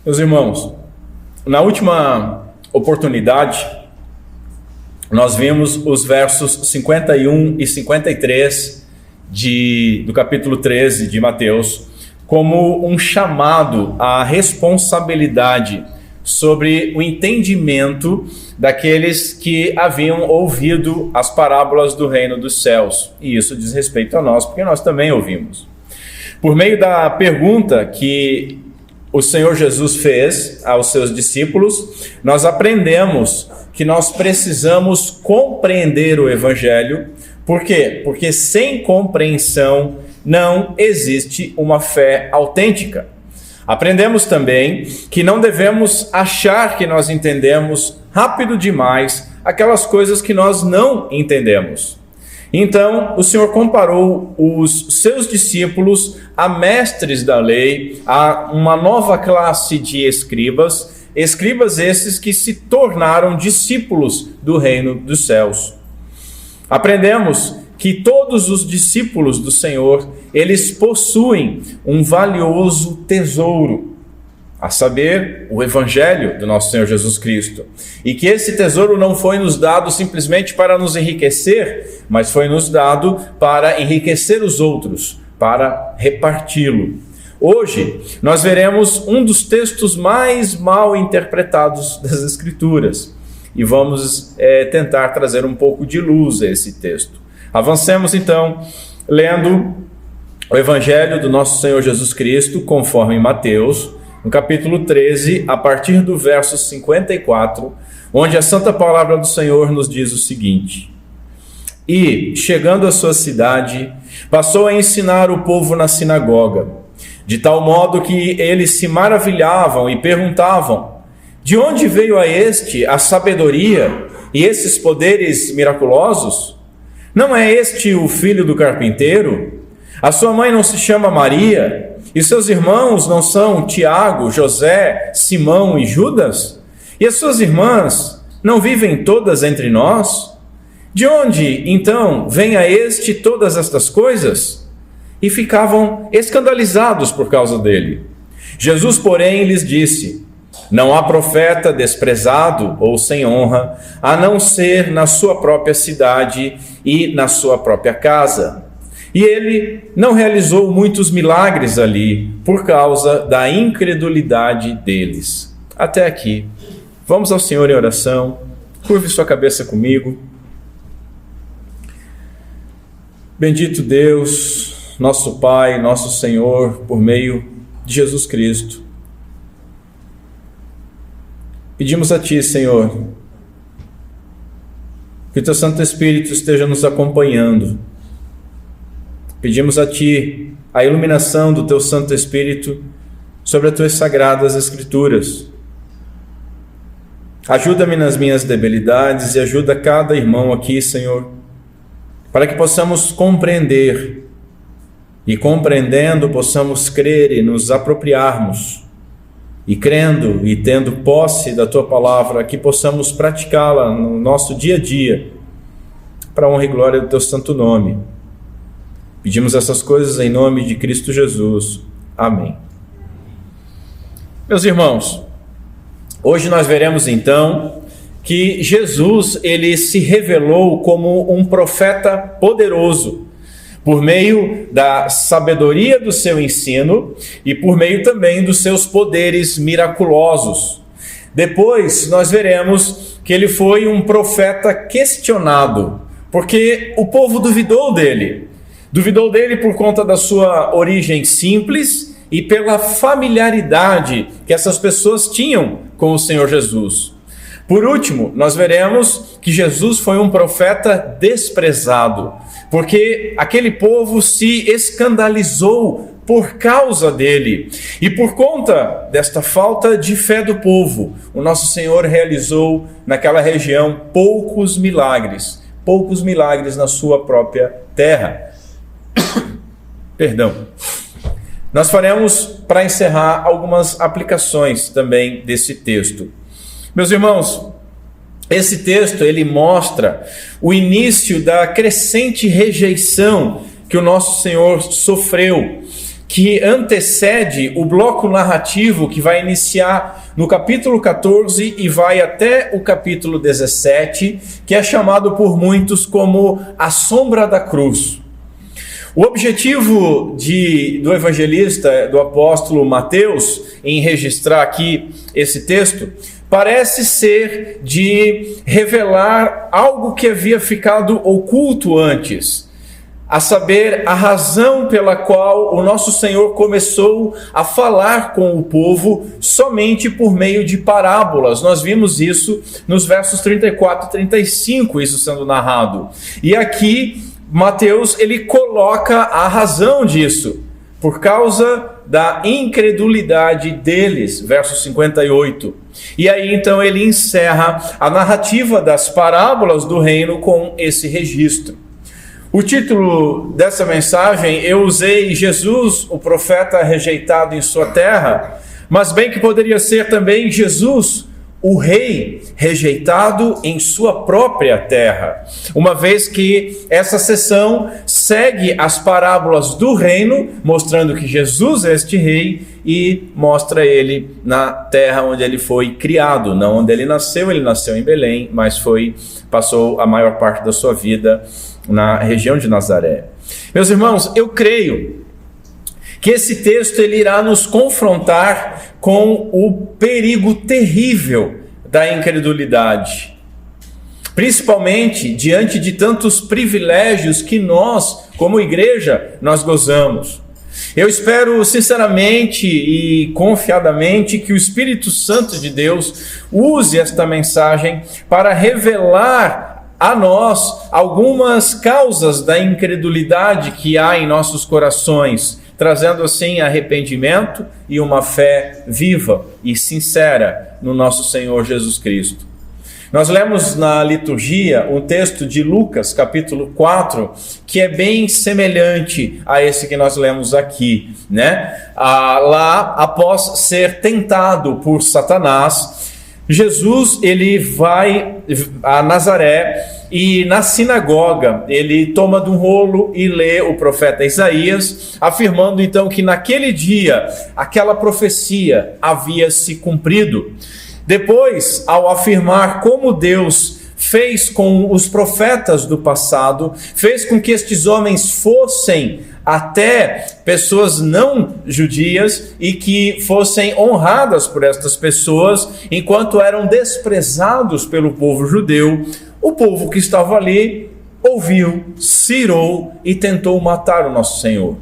Meus irmãos, na última oportunidade, nós vimos os versos 51 e 53 do capítulo 13 de Mateus como um chamado à responsabilidade sobre o entendimento daqueles que haviam ouvido as parábolas do reino dos céus. E isso diz respeito a nós, porque nós também ouvimos. Por meio da pergunta que o Senhor Jesus fez aos seus discípulos, nós aprendemos que nós precisamos compreender o Evangelho. Por quê? Porque sem compreensão não existe uma fé autêntica. Aprendemos também que não devemos achar que nós entendemos rápido demais aquelas coisas que nós não entendemos. Então, o Senhor comparou os seus discípulos a mestres da lei, a uma nova classe de escribas esses que se tornaram discípulos do reino dos céus. Aprendemos que todos os discípulos do Senhor, eles possuem um valioso tesouro, a saber, o Evangelho do nosso Senhor Jesus Cristo. E que esse tesouro não foi nos dado simplesmente para nos enriquecer, mas foi nos dado para enriquecer os outros, para reparti-lo. Hoje, nós veremos um dos textos mais mal interpretados das Escrituras e vamos tentar trazer um pouco de luz a esse texto. Avancemos então, lendo o Evangelho do nosso Senhor Jesus Cristo, conforme Mateus, no capítulo 13, a partir do verso 54, onde a santa palavra do Senhor nos diz o seguinte: E, chegando à sua cidade, passou a ensinar o povo na sinagoga, de tal modo que eles se maravilhavam e perguntavam: De onde veio a este a sabedoria e esses poderes miraculosos? Não é este o filho do carpinteiro? A sua mãe não se chama Maria? E seus irmãos não são Tiago, José, Simão e Judas? E as suas irmãs não vivem todas entre nós? De onde, então, vem a este todas estas coisas? E ficavam escandalizados por causa dele. Jesus, porém, lhes disse: Não há profeta desprezado ou sem honra, a não ser na sua própria cidade e na sua própria casa. E ele não realizou muitos milagres ali, por causa da incredulidade deles. Até aqui. Vamos ao Senhor em oração. Curve sua cabeça comigo. Bendito Deus, nosso Pai, nosso Senhor, por meio de Jesus Cristo. Pedimos a Ti, Senhor, que o Teu Santo Espírito esteja nos acompanhando. Pedimos a Ti a iluminação do Teu Santo Espírito sobre as Tuas sagradas Escrituras. Ajuda-me nas minhas debilidades e ajuda cada irmão aqui, Senhor, para que possamos compreender e, compreendendo, possamos crer e nos apropriarmos, e crendo e tendo posse da Tua Palavra, que possamos praticá-la no nosso dia a dia, para a honra e glória do Teu santo nome. Pedimos essas coisas em nome de Cristo Jesus. Amém. Meus irmãos, hoje nós veremos então que Jesus, ele se revelou como um profeta poderoso, por meio da sabedoria do seu ensino e por meio também dos seus poderes miraculosos. Depois nós veremos que ele foi um profeta questionado, porque o povo duvidou dele. Duvidou dele por conta da sua origem simples e pela familiaridade que essas pessoas tinham com o Senhor Jesus. Por último, nós veremos que Jesus foi um profeta desprezado, porque aquele povo se escandalizou por causa dele. E por conta desta falta de fé do povo, o nosso Senhor realizou naquela região poucos milagres na sua própria terra. Perdão. Nós faremos, para encerrar, algumas aplicações também desse texto. Meus irmãos, esse texto ele mostra o início da crescente rejeição que o nosso Senhor sofreu, que antecede o bloco narrativo que vai iniciar no capítulo 14 e vai até o capítulo 17, que é chamado por muitos como a sombra da cruz. O objetivo do evangelista, do apóstolo Mateus, em registrar aqui esse texto, parece ser de revelar algo que havia ficado oculto antes, a saber, a razão pela qual o nosso Senhor começou a falar com o povo somente por meio de parábolas. Nós vimos isso nos versos 34 e 35, isso sendo narrado. E aqui, Mateus, ele coloca a razão disso, por causa da incredulidade deles, verso 58. E aí, então, ele encerra a narrativa das parábolas do reino com esse registro. O título dessa mensagem, eu usei Jesus, o profeta rejeitado em sua terra, mas bem que poderia ser também Jesus, o rei rejeitado em sua própria terra, uma vez que essa seção segue as parábolas do reino, mostrando que Jesus é este rei e mostra ele na terra onde ele foi criado, não onde ele nasceu em Belém, mas passou a maior parte da sua vida na região de Nazaré. Meus irmãos, eu creio que esse texto ele irá nos confrontar com o perigo terrível da incredulidade, principalmente diante de tantos privilégios que nós, como igreja, nós gozamos. Eu espero sinceramente e confiadamente que o Espírito Santo de Deus use esta mensagem para revelar a nós algumas causas da incredulidade que há em nossos corações, trazendo assim arrependimento e uma fé viva e sincera no nosso Senhor Jesus Cristo. Nós lemos na liturgia um texto de Lucas, capítulo 4, que é bem semelhante a esse que nós lemos aqui, né? Lá, após ser tentado por Satanás, Jesus ele vai a Nazaré e na sinagoga ele toma de um rolo e lê o profeta Isaías, afirmando então que naquele dia aquela profecia havia se cumprido. Depois, ao afirmar como Deus fez com os profetas do passado, fez com que estes homens fossem até pessoas não judias e que fossem honradas por estas pessoas, enquanto eram desprezados pelo povo judeu, o povo que estava ali ouviu, se irou e tentou matar o nosso Senhor.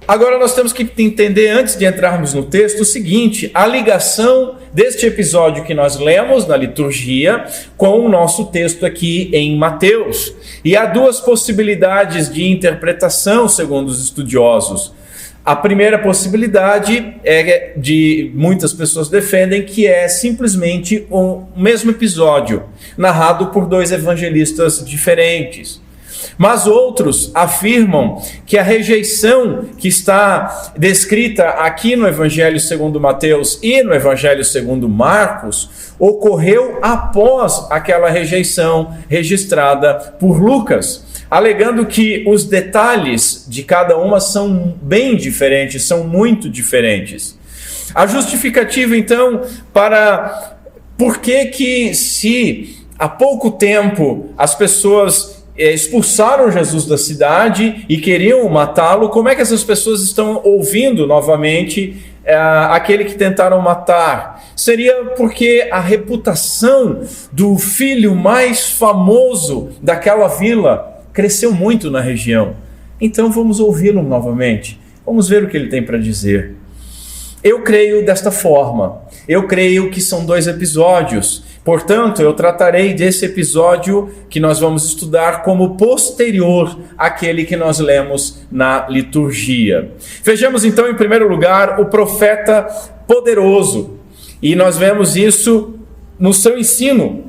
Agora nós temos que entender, antes de entrarmos no texto, o seguinte: a ligação deste episódio que nós lemos na liturgia com o nosso texto aqui em Mateus. E há duas possibilidades de interpretação, segundo os estudiosos. A primeira possibilidade é de muitas pessoas defendem que é simplesmente o mesmo episódio, narrado por dois evangelistas diferentes. Mas outros afirmam que a rejeição que está descrita aqui no Evangelho segundo Mateus e no Evangelho segundo Marcos ocorreu após aquela rejeição registrada por Lucas, alegando que os detalhes de cada uma são bem diferentes, são muito diferentes. A justificativa, então, para por que se há pouco tempo as pessoas expulsaram Jesus da cidade e queriam matá-lo, como é que essas pessoas estão ouvindo novamente aquele que tentaram matar? Seria porque a reputação do filho mais famoso daquela vila cresceu muito na região. Então vamos ouvi-lo novamente, vamos ver o que ele tem para dizer. Eu creio desta forma, eu creio que são dois episódios. Portanto, eu tratarei desse episódio que nós vamos estudar como posterior àquele que nós lemos na liturgia. Vejamos então, em primeiro lugar, o profeta poderoso. E nós vemos isso no seu ensino.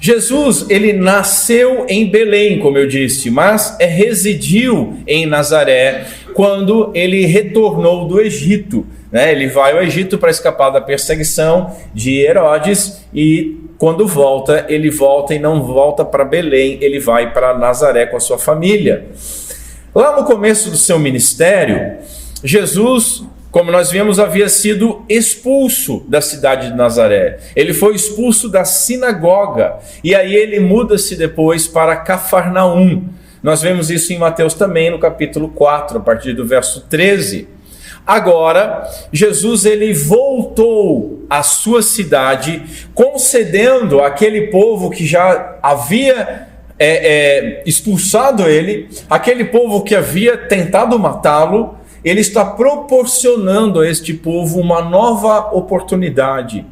Jesus, ele nasceu em Belém, como eu disse, mas residiu em Nazaré quando ele retornou do Egito. Ele vai ao Egito para escapar da perseguição de Herodes e quando volta, ele volta e não volta para Belém, ele vai para Nazaré com a sua família. Lá no começo do seu ministério, Jesus, como nós vimos, havia sido expulso da cidade de Nazaré. Ele foi expulso da sinagoga. E aí ele muda-se depois para Cafarnaum. Nós vemos isso em Mateus também, no capítulo 4, a partir do verso 13. Agora, Jesus ele voltou à sua cidade, concedendo àquele povo que já havia expulsado ele, aquele povo que havia tentado matá-lo, ele está proporcionando a este povo uma nova oportunidade.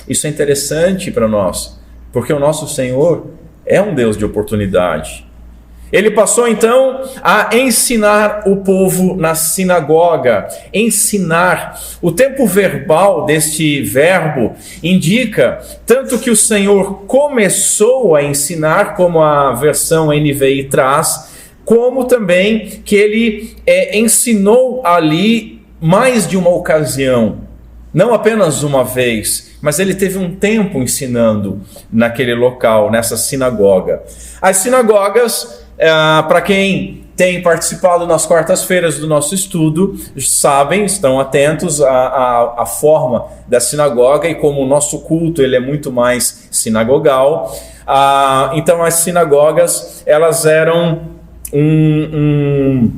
Isso é interessante para nós, porque o nosso Senhor é um Deus de oportunidade. Ele passou então a ensinar o povo na sinagoga. Ensinar. O tempo verbal deste verbo indica tanto que o Senhor começou a ensinar, como a versão NVI traz, como também que ele ensinou ali mais de uma ocasião. Não apenas uma vez, mas ele teve um tempo ensinando naquele local, nessa sinagoga. As sinagogas, para quem tem participado nas quartas-feiras do nosso estudo, sabem, estão atentos à forma da sinagoga e como o nosso culto ele é muito mais sinagogal. Então as sinagogas, elas eram um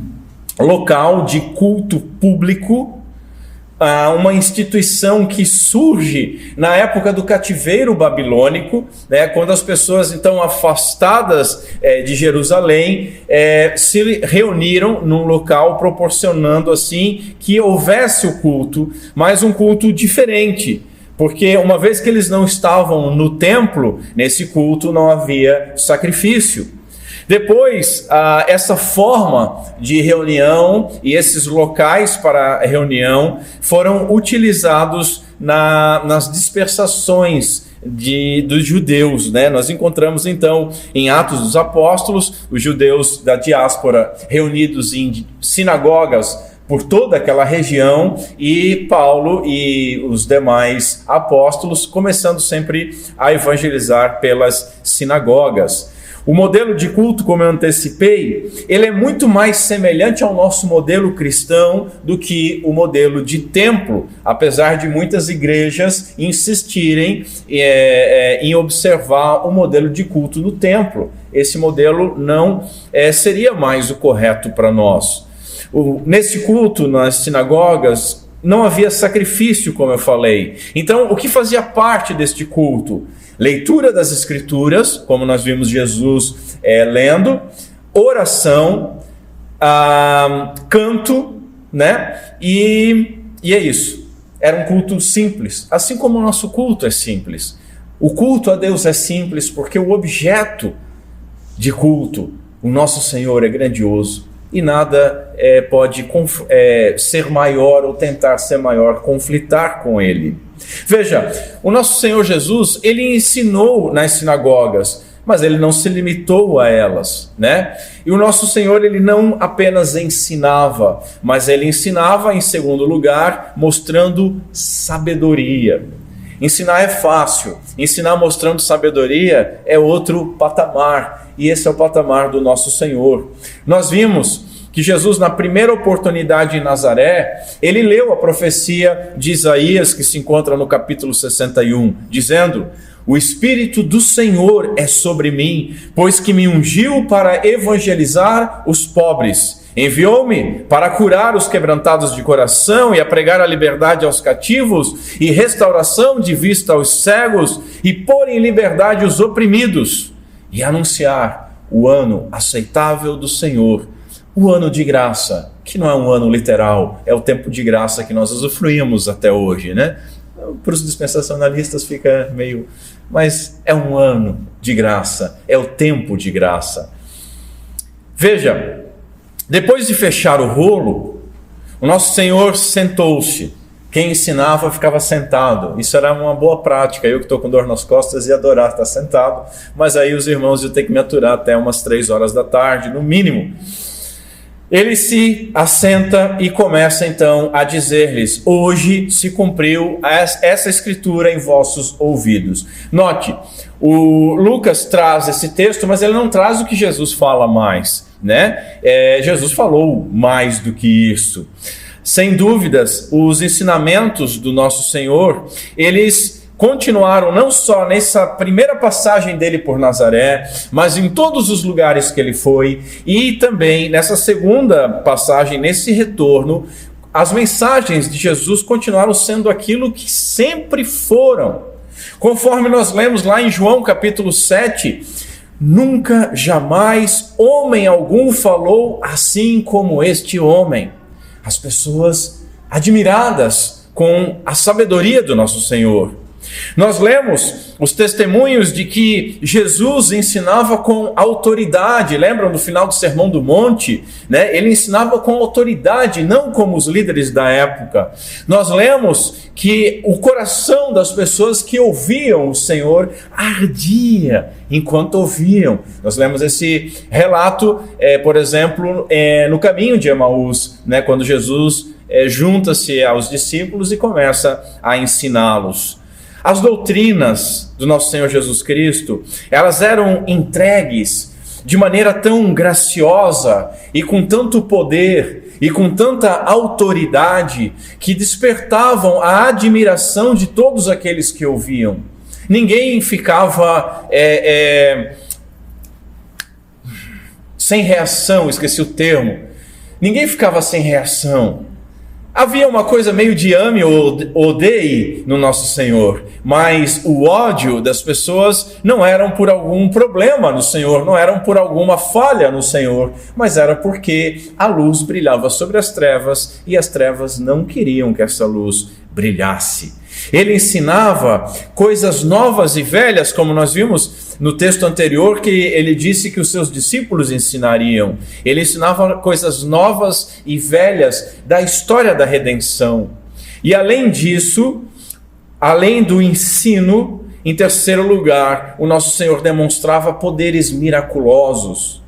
local de culto público, uma instituição que surge na época do cativeiro babilônico, né, quando as pessoas então afastadas de Jerusalém se reuniram num local, proporcionando assim que houvesse o culto, mas um culto diferente, porque uma vez que eles não estavam no templo, nesse culto não havia sacrifício. Depois, essa forma de reunião e esses locais para reunião foram utilizados nas dispersações dos judeus, né? Nós encontramos então em Atos dos Apóstolos os judeus da diáspora reunidos em sinagogas por toda aquela região, e Paulo e os demais apóstolos começando sempre a evangelizar pelas sinagogas. O modelo de culto, como eu antecipei, ele é muito mais semelhante ao nosso modelo cristão do que o modelo de templo, apesar de muitas igrejas insistirem em observar o modelo de culto no templo. Esse modelo não seria mais o correto para nós. Nesse culto, nas sinagogas, não havia sacrifício, como eu falei. Então, o que fazia parte deste culto? Leitura das Escrituras, como nós vimos Jesus lendo, oração, canto, né? E é isso. Era um culto simples, assim como o nosso culto é simples. O culto a Deus é simples porque o objeto de culto, o nosso Senhor, é grandioso. E nada pode ser maior ou tentar ser maior, conflitar com ele. Veja, o nosso Senhor Jesus, ele ensinou nas sinagogas, mas ele não se limitou a elas, né? E o nosso Senhor, ele não apenas ensinava, mas ele ensinava, em segundo lugar, mostrando sabedoria. Ensinar é fácil, ensinar mostrando sabedoria é outro patamar, e esse é o patamar do nosso Senhor. Nós vimos que Jesus, na primeira oportunidade em Nazaré, ele leu a profecia de Isaías, que se encontra no capítulo 61, dizendo: o Espírito do Senhor é sobre mim, pois que me ungiu para evangelizar os pobres. Enviou-me para curar os quebrantados de coração e a pregar a liberdade aos cativos e restauração de vista aos cegos e pôr em liberdade os oprimidos e anunciar o ano aceitável do Senhor, o ano de graça, que não é um ano literal, é o tempo de graça que nós usufruímos até hoje, né? Para os dispensacionalistas fica meio... Mas é um ano de graça, é o tempo de graça. Veja, depois de fechar o rolo, o nosso Senhor sentou-se. Quem ensinava ficava sentado. Isso era uma boa prática. Eu que estou com dor nas costas ia adorar estar sentado, mas aí os irmãos iam ter que me aturar até umas 3 horas da tarde, no mínimo. Ele se assenta e começa então a dizer-lhes: hoje se cumpriu essa escritura em vossos ouvidos. Note, O Lucas traz esse texto, mas ele não traz o que Jesus fala mais, né? Jesus falou mais do que isso. Sem dúvidas, os ensinamentos do nosso Senhor, eles continuaram não só nessa primeira passagem dele por Nazaré, mas em todos os lugares que ele foi, e também nessa segunda passagem, nesse retorno, as mensagens de Jesus continuaram sendo aquilo que sempre foram. Conforme nós lemos lá em João capítulo 7, nunca, jamais, homem algum falou assim como este homem. As pessoas admiradas com a sabedoria do nosso Senhor. Nós lemos os testemunhos de que Jesus ensinava com autoridade. Lembram no final do Sermão do Monte, né? Ele ensinava com autoridade, não como os líderes da época. Nós lemos que o coração das pessoas que ouviam o Senhor ardia enquanto ouviam. Nós lemos esse relato, por exemplo, no caminho de Emaús, né? Quando Jesus junta-se aos discípulos e começa a ensiná-los. As doutrinas do nosso Senhor Jesus Cristo, elas eram entregues de maneira tão graciosa e com tanto poder e com tanta autoridade que despertavam a admiração de todos aqueles que ouviam. Ninguém ficava sem reação, esqueci o termo. Ninguém ficava sem reação. Havia uma coisa meio de ame ou odeie no nosso Senhor, mas o ódio das pessoas não eram por algum problema no Senhor, não eram por alguma falha no Senhor, mas era porque a luz brilhava sobre as trevas e as trevas não queriam que essa luz brilhasse. Ele ensinava coisas novas e velhas, como nós vimos no texto anterior, que ele disse que os seus discípulos ensinariam. Ele ensinava coisas novas e velhas da história da redenção. E além disso, além do ensino, em terceiro lugar, o nosso Senhor demonstrava poderes miraculosos.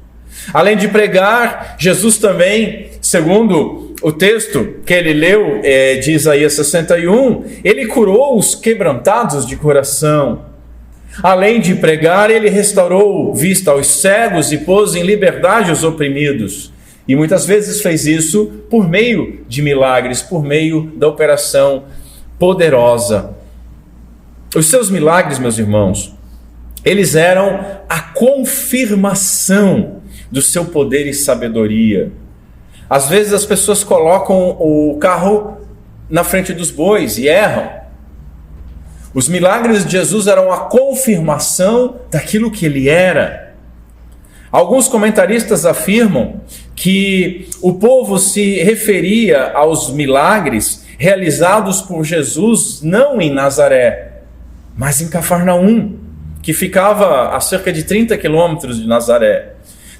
Além de pregar, Jesus também, segundo o texto que ele leu de Isaías 61, ele curou os quebrantados de coração. Além de pregar, ele restaurou vista aos cegos e pôs em liberdade os oprimidos. E muitas vezes fez isso por meio de milagres, por meio da operação poderosa. Os seus milagres, meus irmãos, eles eram a confirmação do seu poder e sabedoria. Às vezes as pessoas colocam o carro na frente dos bois e erram. Os milagres de Jesus eram a confirmação daquilo que ele era. Alguns comentaristas afirmam que o povo se referia aos milagres realizados por Jesus não em Nazaré, mas em Cafarnaum, que ficava a cerca de 30 quilômetros de Nazaré.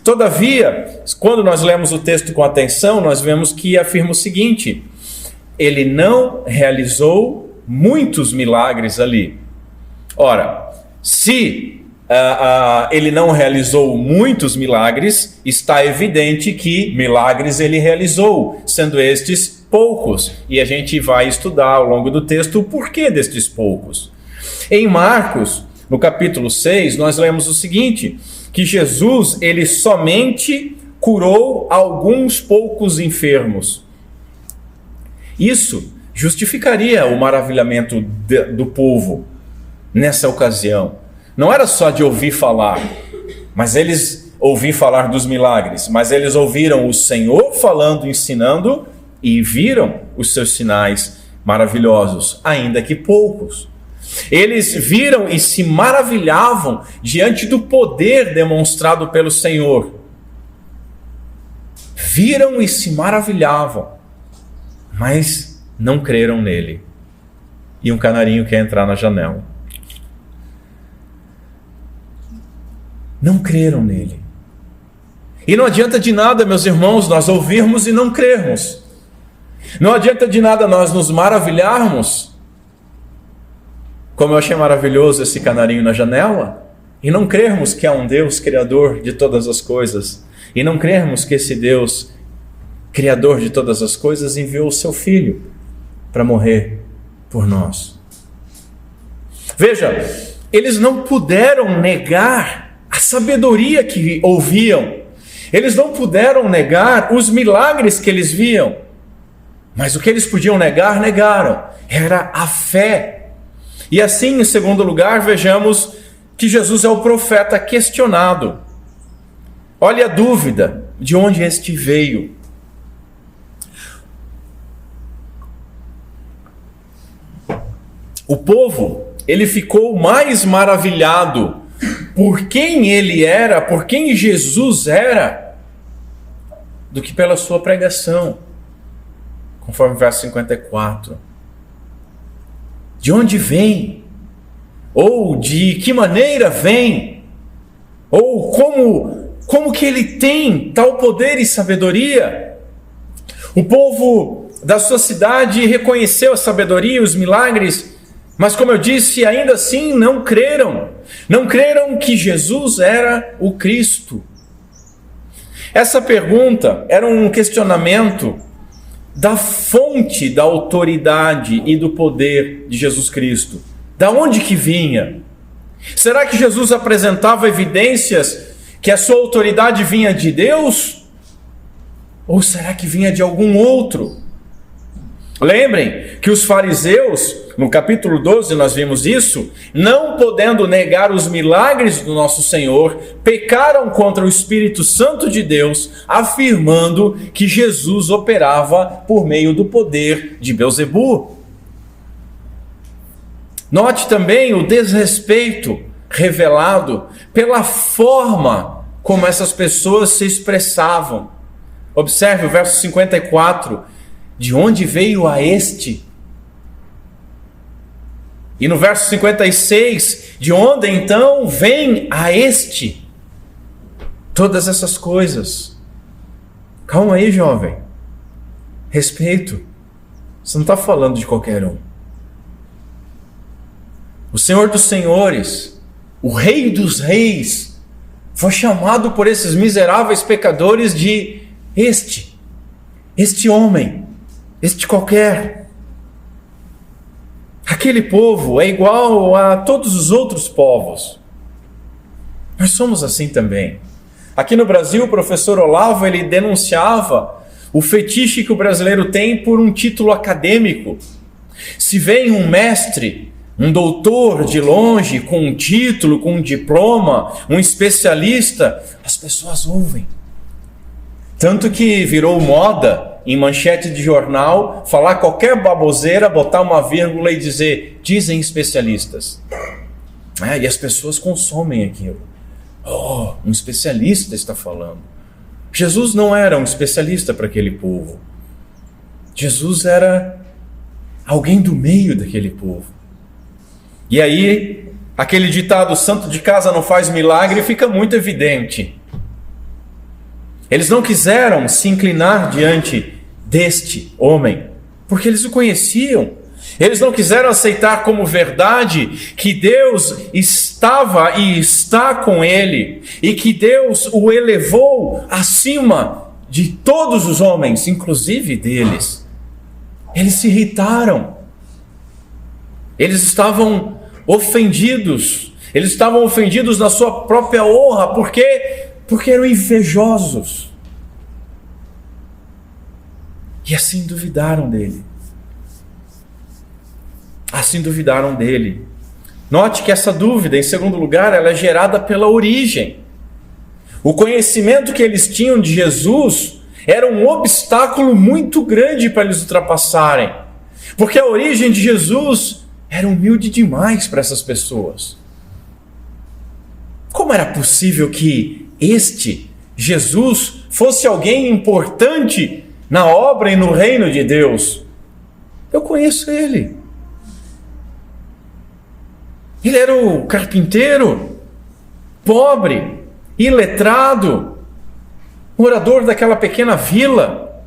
Todavia, quando nós lemos o texto com atenção, nós vemos que afirma o seguinte: ele não realizou muitos milagres ali. Ora, se ele não realizou muitos milagres, está evidente que milagres ele realizou, sendo estes poucos. E a gente vai estudar ao longo do texto o porquê destes poucos. Em Marcos, no capítulo 6, nós lemos o seguinte: que Jesus, ele somente curou alguns poucos enfermos. Isso justificaria o maravilhamento do povo nessa ocasião. Não era só de ouvir falar, mas eles ouviram falar dos milagres, mas eles ouviram o Senhor falando, ensinando e viram os seus sinais maravilhosos, ainda que poucos. Eles viram e se maravilhavam diante do poder demonstrado pelo Senhor. Viram e se maravilhavam, mas não creram nele. E um canarinho quer entrar na janela. Não creram nele. E não adianta de nada, meus irmãos, nós ouvirmos e não crermos. Não adianta de nada nós nos maravilharmos, como eu achei maravilhoso esse canarinho na janela, e não crermos que há um Deus criador de todas as coisas, e não crermos que esse Deus criador de todas as coisas enviou o seu Filho para morrer por nós. Veja, eles não puderam negar a sabedoria que ouviam. Eles não puderam negar os milagres que eles viam. Mas o que eles podiam negar, negaram. Era a fé. E assim, em segundo lugar, vejamos que Jesus é o profeta questionado. Olha a dúvida de onde este veio. O povo, ele ficou mais maravilhado por quem ele era, por quem Jesus era, do que pela sua pregação, conforme o verso 54. De onde vem? Ou de que maneira vem? Ou como que ele tem tal poder e sabedoria? O povo da sua cidade reconheceu a sabedoria e os milagres, mas como eu disse, ainda assim não creram. Não creram que Jesus era o Cristo. Essa pergunta era um questionamento da fonte da autoridade e do poder de Jesus Cristo. Da onde que vinha? Será que Jesus apresentava evidências que a sua autoridade vinha de Deus? Ou será que vinha de algum outro? Lembrem que os fariseus, no capítulo 12 nós vimos isso, não podendo negar os milagres do nosso Senhor, pecaram contra o Espírito Santo de Deus, afirmando que Jesus operava por meio do poder de Belzebu. Note também o desrespeito revelado pela forma como essas pessoas se expressavam. Observe o verso 54. De onde veio a este? E no verso 56, de onde então vem a este? Todas essas coisas. Calma aí, jovem. Respeito. Você não está falando de qualquer um. O Senhor dos Senhores, o Rei dos Reis, foi chamado por esses miseráveis pecadores de este homem. Este qualquer. Aquele povo é igual a todos os outros povos. Nós somos assim também. Aqui no Brasil, o professor Olavo, ele denunciava o fetiche que o brasileiro tem por um título acadêmico. Se vem um mestre, um doutor de longe, com um título, com um diploma, um especialista, as pessoas ouvem. Tanto que virou moda em manchete de jornal, falar qualquer baboseira, botar uma vírgula e dizer, dizem especialistas. E as pessoas consomem aquilo. Oh, um especialista está falando. Jesus não era um especialista para aquele povo. Jesus era alguém do meio daquele povo. E aí, aquele ditado, santo de casa não faz milagre, fica muito evidente. Eles não quiseram se inclinar diante deste homem, porque eles o conheciam. Eles não quiseram aceitar como verdade que Deus estava e está com ele, e que Deus o elevou acima de todos os homens, inclusive deles. Eles se irritaram. Eles estavam ofendidos. Eles estavam ofendidos na sua própria honra, porque eram invejosos. E assim duvidaram dele. Assim duvidaram dele. Note que essa dúvida, em segundo lugar, ela é gerada pela origem. O conhecimento que eles tinham de Jesus era um obstáculo muito grande para eles ultrapassarem. Porque a origem de Jesus era humilde demais para essas pessoas. Como era possível que este Jesus fosse alguém importante na obra e no reino de Deus? Eu conheço ele. Ele era o carpinteiro, pobre, iletrado, morador daquela pequena vila.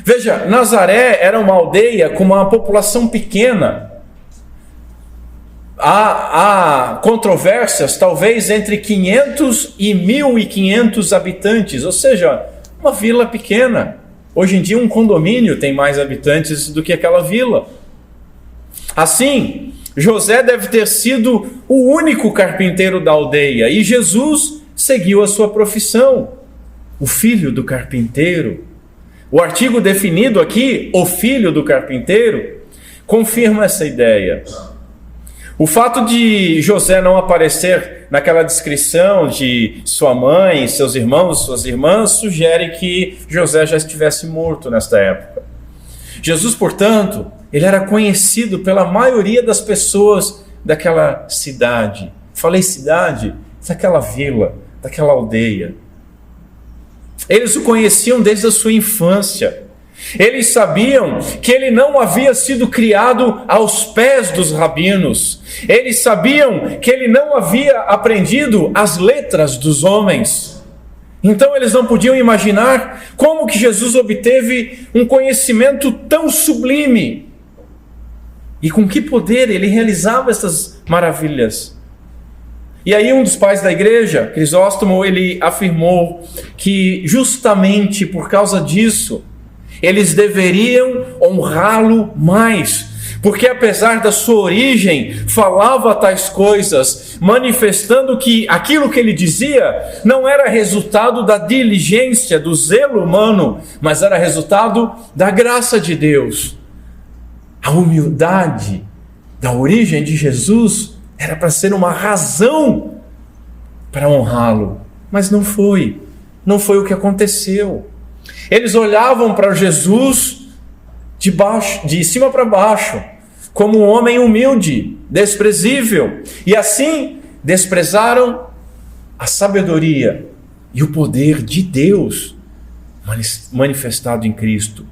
Veja, Nazaré era uma aldeia com uma população pequena. Há controvérsias, talvez entre 500 e 1.500 habitantes, ou seja, uma vila pequena. Hoje em dia um condomínio tem mais habitantes do que aquela vila. Assim, José deve ter sido o único carpinteiro da aldeia, e Jesus seguiu a sua profissão, o filho do carpinteiro. O artigo definido aqui, o filho do carpinteiro, confirma essa ideia. O fato de José não aparecer naquela descrição de sua mãe, seus irmãos, suas irmãs, sugere que José já estivesse morto nesta época. Jesus, portanto, ele era conhecido pela maioria das pessoas daquela cidade. Falei cidade, daquela vila, daquela aldeia. Eles o conheciam desde a sua infância. Eles sabiam que ele não havia sido criado aos pés dos rabinos. Eles sabiam que ele não havia aprendido as letras dos homens. Então eles não podiam imaginar como que Jesus obteve um conhecimento tão sublime. E com que poder ele realizava essas maravilhas. E aí um dos pais da igreja, Crisóstomo, ele afirmou que justamente por causa disso, eles deveriam honrá-lo mais, porque apesar da sua origem, falava tais coisas, manifestando que aquilo que ele dizia não era resultado da diligência, do zelo humano, mas era resultado da graça de Deus. A humildade da origem de Jesus era para ser uma razão para honrá-lo, mas não foi o que aconteceu. Eles olhavam para Jesus de cima para baixo, como um homem humilde, desprezível, e assim desprezaram a sabedoria e o poder de Deus manifestado em Cristo.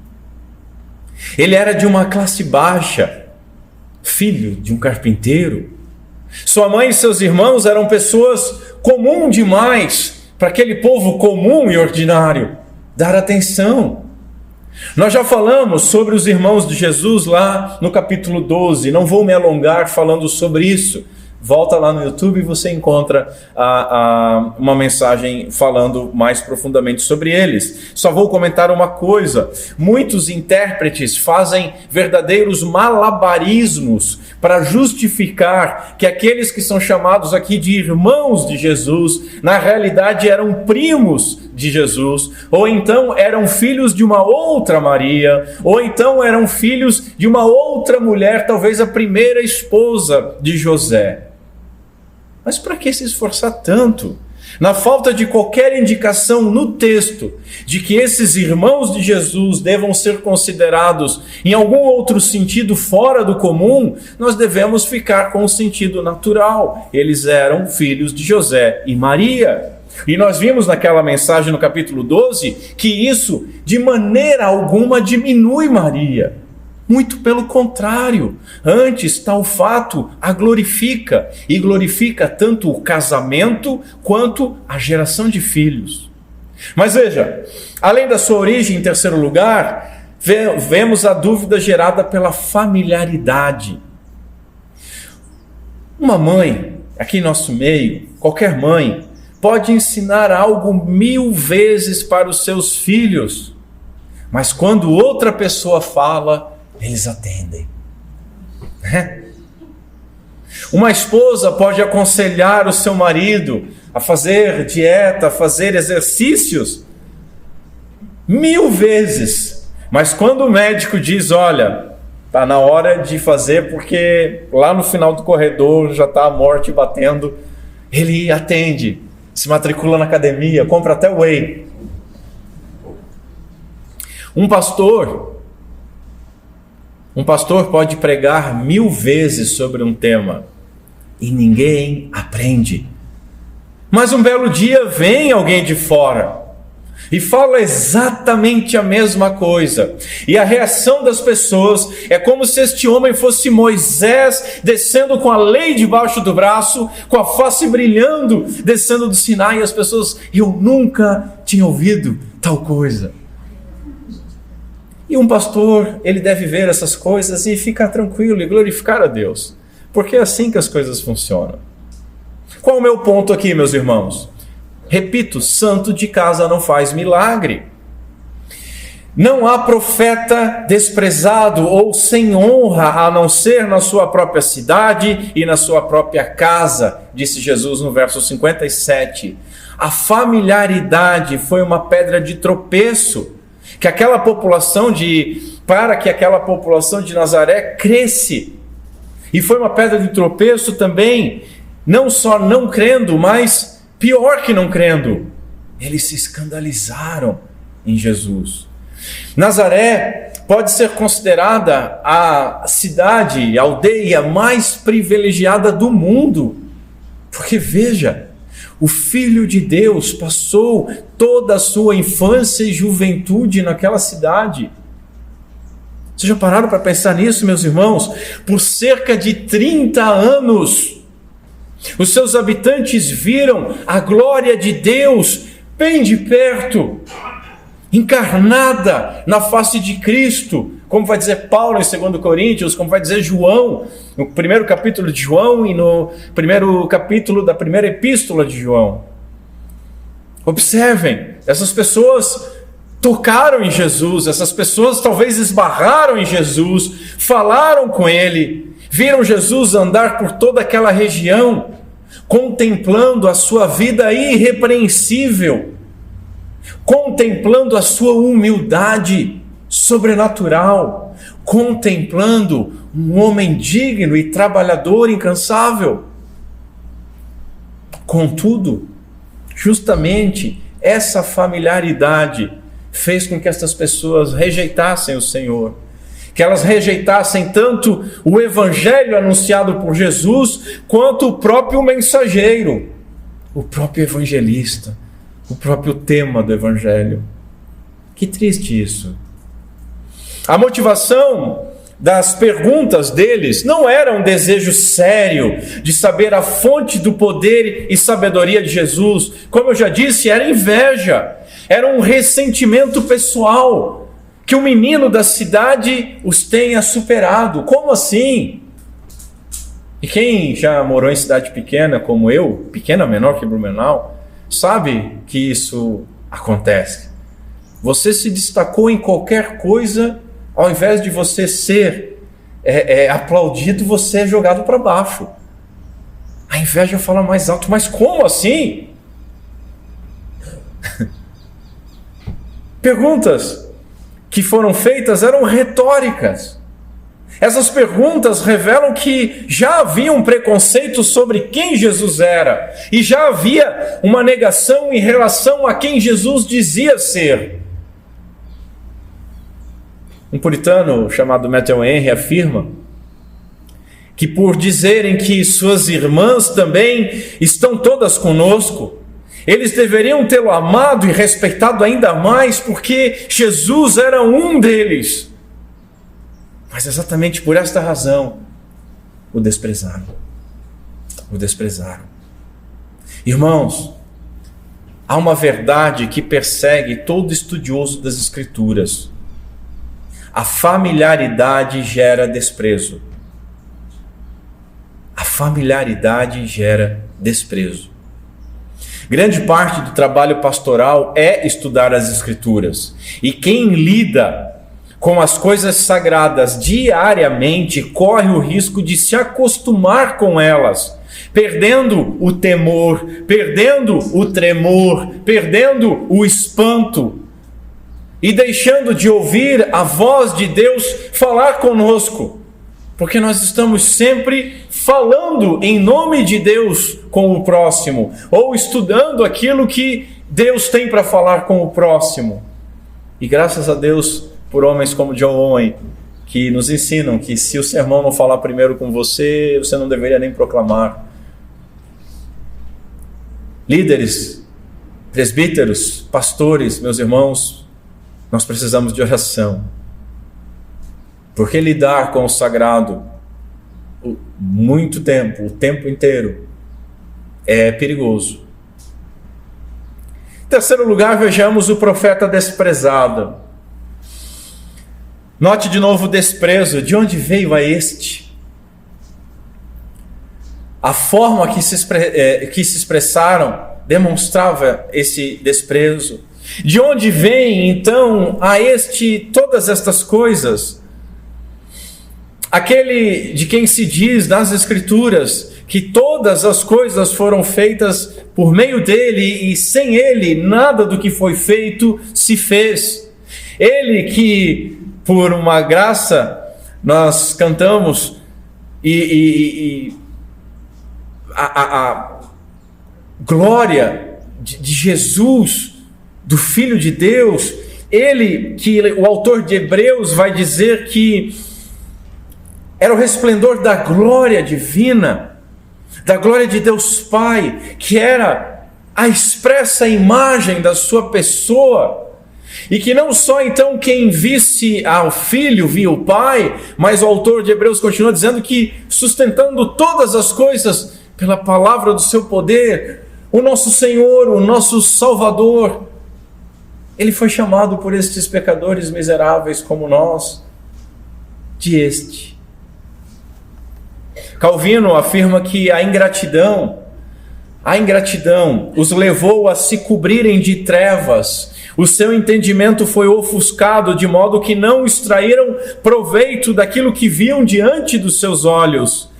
Ele era de uma classe baixa, filho de um carpinteiro. Sua mãe e seus irmãos eram pessoas comuns demais para aquele povo comum e ordinário dar atenção. Nós já falamos sobre os irmãos de Jesus lá no capítulo 12, não vou me alongar falando sobre isso. Volta lá no YouTube e você encontra uma mensagem falando mais profundamente sobre eles. Só vou comentar uma coisa: muitos intérpretes fazem verdadeiros malabarismos para justificar que aqueles que são chamados aqui de irmãos de Jesus, na realidade eram primos de Jesus, ou então eram filhos de uma outra Maria, ou então eram filhos de uma outra mulher, talvez a primeira esposa de José. Mas para que se esforçar tanto? Na falta de qualquer indicação no texto de que esses irmãos de Jesus devam ser considerados em algum outro sentido fora do comum, nós devemos ficar com o sentido natural. Eles eram filhos de José e Maria. E nós vimos naquela mensagem no capítulo 12 que isso de maneira alguma diminui Maria. Muito pelo contrário, antes tal fato a glorifica, e glorifica tanto o casamento quanto a geração de filhos. Mas veja, além da sua origem, em terceiro lugar, vemos a dúvida gerada pela familiaridade. Uma mãe, aqui em nosso meio, qualquer mãe, pode ensinar algo 1000 vezes para os seus filhos, mas quando outra pessoa fala, eles atendem. Uma esposa pode aconselhar o seu marido a fazer dieta, a fazer exercícios 1000 vezes, mas quando o médico diz, olha, está na hora de fazer porque lá no final do corredor já está a morte batendo, ele atende, se matricula na academia, compra até whey. Um pastor pode pregar 1000 vezes sobre um tema e ninguém aprende. Mas um belo dia vem alguém de fora e fala exatamente a mesma coisa. E a reação das pessoas é como se este homem fosse Moisés descendo com a lei debaixo do braço, com a face brilhando, descendo do Sinai, e as pessoas, eu nunca tinha ouvido tal coisa. E um pastor, ele deve ver essas coisas e ficar tranquilo e glorificar a Deus, porque é assim que as coisas funcionam. Qual é o meu ponto aqui, meus irmãos? Repito, santo de casa não faz milagre. Não há profeta desprezado ou sem honra, a não ser na sua própria cidade e na sua própria casa, disse Jesus no verso 57. A familiaridade foi uma pedra de tropeço, para que aquela população de Nazaré cresce. E foi uma pedra de tropeço também, não só não crendo, mas pior que não crendo, eles se escandalizaram em Jesus. Nazaré pode ser considerada a cidade, a aldeia mais privilegiada do mundo, porque veja, o Filho de Deus passou toda a sua infância e juventude naquela cidade. Vocês já pararam para pensar nisso, meus irmãos? Por cerca de 30 anos, os seus habitantes viram a glória de Deus bem de perto, encarnada na face de Cristo, como vai dizer Paulo em 2 Coríntios, como vai dizer João, no primeiro capítulo de João e no primeiro capítulo da primeira epístola de João. Observem, essas pessoas tocaram em Jesus, essas pessoas talvez esbarraram em Jesus, falaram com ele, viram Jesus andar por toda aquela região, contemplando a sua vida irrepreensível, contemplando a sua humildade sobrenatural, contemplando um homem digno e trabalhador incansável. Contudo, justamente essa familiaridade fez com que essas pessoas rejeitassem o Senhor, que elas rejeitassem tanto o evangelho anunciado por Jesus, quanto o próprio mensageiro, o próprio evangelista, o próprio tema do evangelho. Que triste isso. A motivação das perguntas deles não era um desejo sério de saber a fonte do poder e sabedoria de Jesus. Como eu já disse, era inveja, era um ressentimento pessoal, que o menino da cidade os tenha superado. Como assim? E quem já morou em cidade pequena como eu, pequena, menor que Blumenau, sabe que isso acontece. Você se destacou em qualquer coisa, ao invés de você ser aplaudido, você é jogado para baixo. A inveja fala mais alto. Mas como assim? Perguntas que foram feitas eram retóricas. Essas perguntas revelam que já havia um preconceito sobre quem Jesus era, e já havia uma negação em relação a quem Jesus dizia ser. Um puritano chamado Matthew Henry afirma que por dizerem que suas irmãs também estão todas conosco, eles deveriam tê-lo amado e respeitado ainda mais, porque Jesus era um deles. Mas exatamente por esta razão, o desprezaram. O desprezaram. Irmãos, há uma verdade que persegue todo estudioso das Escrituras. A familiaridade gera desprezo. A familiaridade gera desprezo. Grande parte do trabalho pastoral é estudar as Escrituras. E quem lida com as coisas sagradas diariamente corre o risco de se acostumar com elas, perdendo o temor, perdendo o tremor, perdendo o espanto e deixando de ouvir a voz de Deus falar conosco, porque nós estamos sempre falando em nome de Deus com o próximo, ou estudando aquilo que Deus tem para falar com o próximo. E graças a Deus por homens como John Owen, que nos ensinam que se o sermão não falar primeiro com você, você não deveria nem proclamar. Líderes, presbíteros, pastores, meus irmãos, nós precisamos de oração, porque lidar com o sagrado muito tempo, o tempo inteiro, é perigoso. Em terceiro lugar, vejamos o profeta desprezado. Note de novo o desprezo. De onde veio a este? A forma que se expressaram demonstrava esse desprezo. De onde vem, então, todas estas coisas? Aquele de quem se diz nas Escrituras que todas as coisas foram feitas por meio dele e sem ele nada do que foi feito se fez. Ele que, por uma graça, nós cantamos a glória de Jesus, do Filho de Deus, ele que o autor de Hebreus vai dizer que era o resplendor da glória divina, da glória de Deus Pai, que era a expressa imagem da sua pessoa, e que não só então quem visse ao Filho via o Pai, mas o autor de Hebreus continua dizendo que sustentando todas as coisas pela palavra do seu poder, o nosso Senhor, o nosso Salvador, ele foi chamado por estes pecadores miseráveis como nós, de este. Calvino afirma que a ingratidão os levou a se cobrirem de trevas. O seu entendimento foi ofuscado de modo que não extraíram proveito daquilo que viam diante dos seus olhos.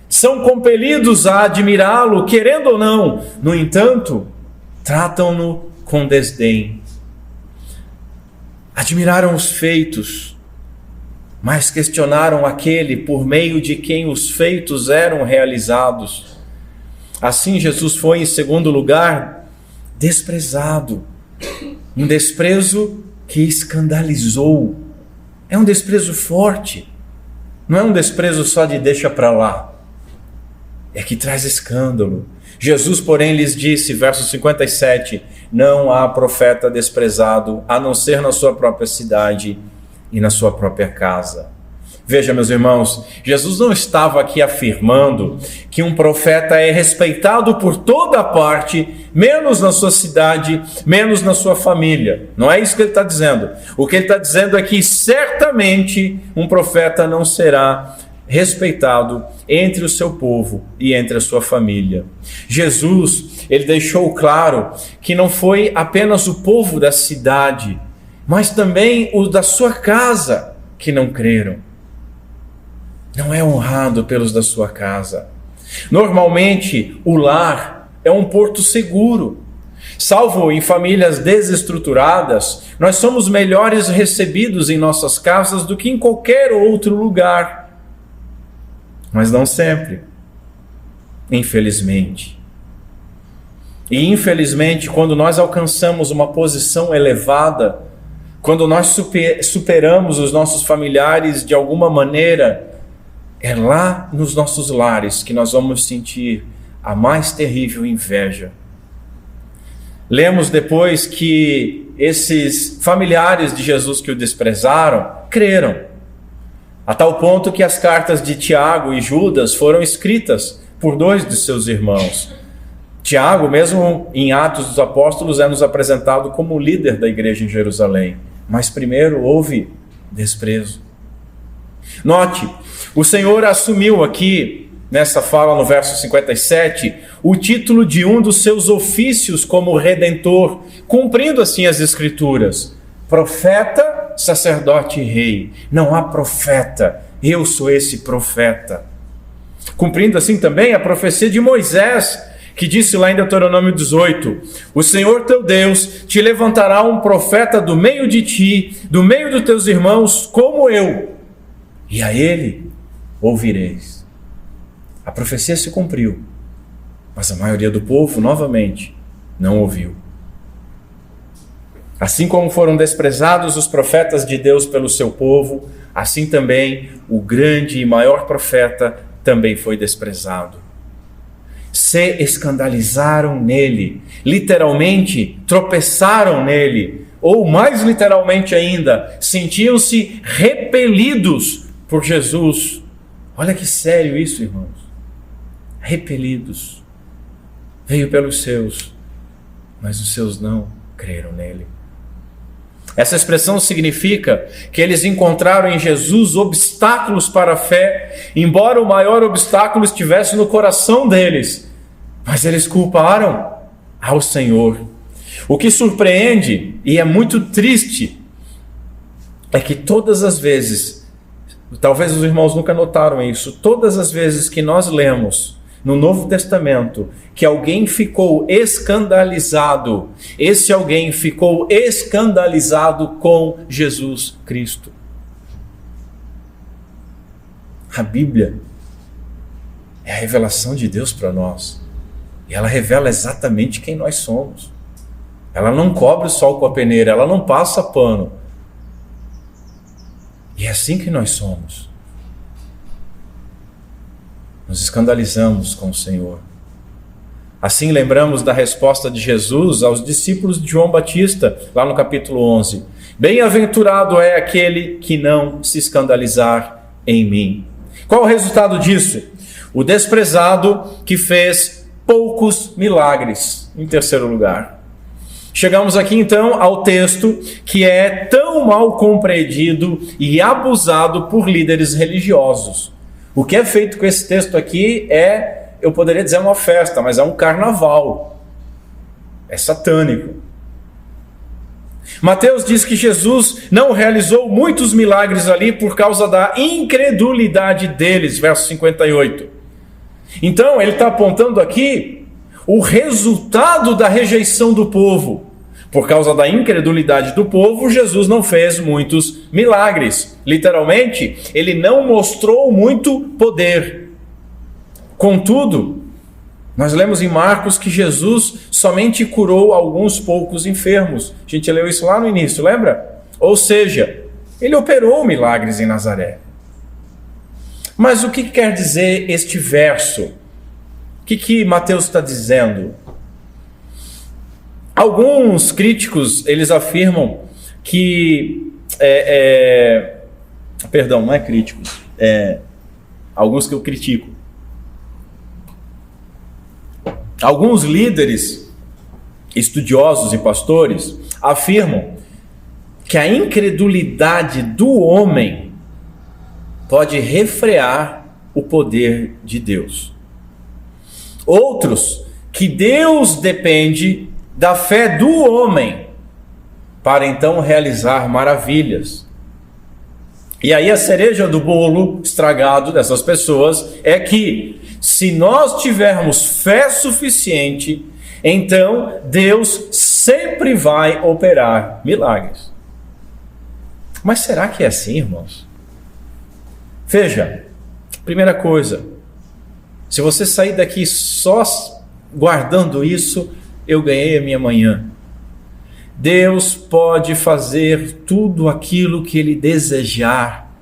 São compelidos a admirá-lo, querendo ou não. No entanto, tratam-no com desdém. Admiraram os feitos, mas questionaram aquele por meio de quem os feitos eram realizados. Assim, Jesus foi, em segundo lugar, desprezado. Um desprezo que escandalizou. É um desprezo forte. Não é um desprezo só de deixa para lá. É que traz escândalo. Jesus, porém, lhes disse, verso 57, não há profeta desprezado, a não ser na sua própria cidade e na sua própria casa. Veja, meus irmãos, Jesus não estava aqui afirmando que um profeta é respeitado por toda parte, menos na sua cidade, menos na sua família. Não é isso que ele está dizendo. O que ele está dizendo é que certamente um profeta não será respeitado entre o seu povo e entre a sua família. Jesus, ele deixou claro que não foi apenas o povo da cidade, mas também os da sua casa que não creram. Não é honrado pelos da sua casa. Normalmente, o lar é um porto seguro. Salvo em famílias desestruturadas, nós somos melhores recebidos em nossas casas do que em qualquer outro lugar. Mas não sempre. Infelizmente. E infelizmente, quando nós alcançamos uma posição elevada, quando nós superamos os nossos familiares de alguma maneira, é lá nos nossos lares que nós vamos sentir a mais terrível inveja. Lemos depois que esses familiares de Jesus que o desprezaram, creram, a tal ponto que as cartas de Tiago e Judas foram escritas por dois de seus irmãos. Tiago, mesmo em Atos dos Apóstolos, é nos apresentado como líder da igreja em Jerusalém. Mas primeiro houve desprezo. Note, o Senhor assumiu aqui, nessa fala no verso 57, o título de um dos seus ofícios como Redentor, cumprindo assim as Escrituras. Profeta, sacerdote e rei. Não há profeta, eu sou esse profeta. Cumprindo assim também a profecia de Moisés, que disse lá em Deuteronômio 18, o Senhor teu Deus te levantará um profeta do meio de ti, do meio dos teus irmãos, como eu, e a ele ouvireis. A profecia se cumpriu, mas a maioria do povo, novamente, não ouviu. Assim como foram desprezados os profetas de Deus pelo seu povo, assim também o grande e maior profeta também foi desprezado. Se escandalizaram nele, literalmente tropeçaram nele, ou mais literalmente ainda, sentiam-se repelidos por Jesus. Olha que sério isso, irmãos. Repelidos. Veio pelos seus, mas os seus não creram nele. Essa expressão significa que eles encontraram em Jesus obstáculos para a fé, embora o maior obstáculo estivesse no coração deles, mas eles culparam ao Senhor. O que surpreende, e é muito triste, é que todas as vezes, talvez os irmãos nunca notaram isso, todas as vezes que nós lemos no Novo Testamento que alguém ficou escandalizado, esse alguém ficou escandalizado com Jesus Cristo. A Bíblia é a revelação de Deus para nós. E ela revela exatamente quem nós somos. Ela não cobre o sol com a peneira, ela não passa pano. E é assim que nós somos. Nos escandalizamos com o Senhor. Assim lembramos da resposta de Jesus aos discípulos de João Batista, lá no capítulo 11. Bem-aventurado é aquele que não se escandalizar em mim. Qual o resultado disso? O desprezado que fez poucos milagres, em terceiro lugar. Chegamos aqui então ao texto que é tão mal compreendido e abusado por líderes religiosos. O que é feito com esse texto aqui é, eu poderia dizer uma festa, mas é um carnaval. É satânico. Mateus diz que Jesus não realizou muitos milagres ali por causa da incredulidade deles, verso 58. Então ele está apontando aqui o resultado da rejeição do povo. Por causa da incredulidade do povo, Jesus não fez muitos milagres. Literalmente, ele não mostrou muito poder. Contudo, nós lemos em Marcos que Jesus somente curou alguns poucos enfermos. A gente leu isso lá no início, lembra? Ou seja, ele operou milagres em Nazaré. Mas o que quer dizer este verso? O que Mateus está dizendo? Alguns críticos, eles afirmam que... Perdão, não é críticos. Alguns que eu critico. Alguns líderes, estudiosos e pastores, afirmam que a incredulidade do homem pode refrear o poder de Deus. Outros, que Deus depende da fé do homem para então realizar maravilhas. E aí a cereja do bolo estragado dessas pessoas é que, se nós tivermos fé suficiente, então Deus sempre vai operar milagres. Mas será que é assim, irmãos? Veja, primeira coisa, se você sair daqui só guardando isso, eu ganhei a minha manhã. Deus pode fazer tudo aquilo que Ele desejar,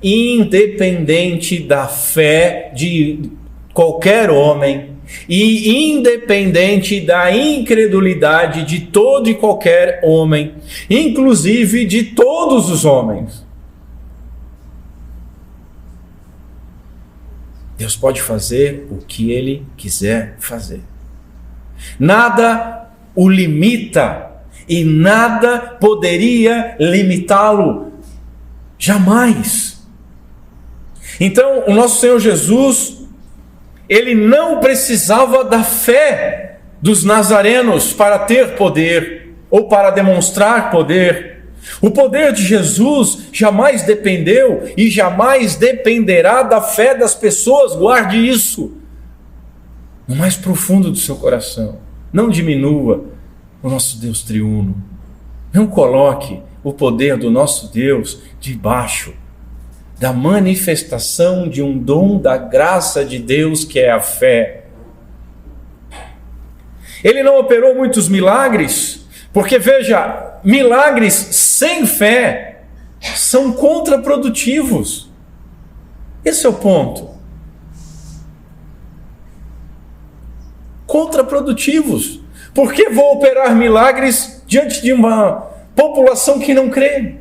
independente da fé de qualquer homem e independente da incredulidade de todo e qualquer homem, inclusive de todos os homens. Deus pode fazer o que Ele quiser fazer. Nada o limita e nada poderia limitá-lo. Jamais. Então, o nosso Senhor Jesus, Ele não precisava da fé dos nazarenos para ter poder ou para demonstrar poder. O poder de Jesus jamais dependeu e jamais dependerá da fé das pessoas. Guarde isso no mais profundo do seu coração. Não diminua o nosso Deus triuno. Não coloque o poder do nosso Deus debaixo da manifestação de um dom da graça de Deus, que é a fé. Ele não operou muitos milagres, porque veja, milagres sem fé são contraprodutivos. Esse é o ponto. Contraprodutivos. Por que vou operar milagres diante de uma população que não crê?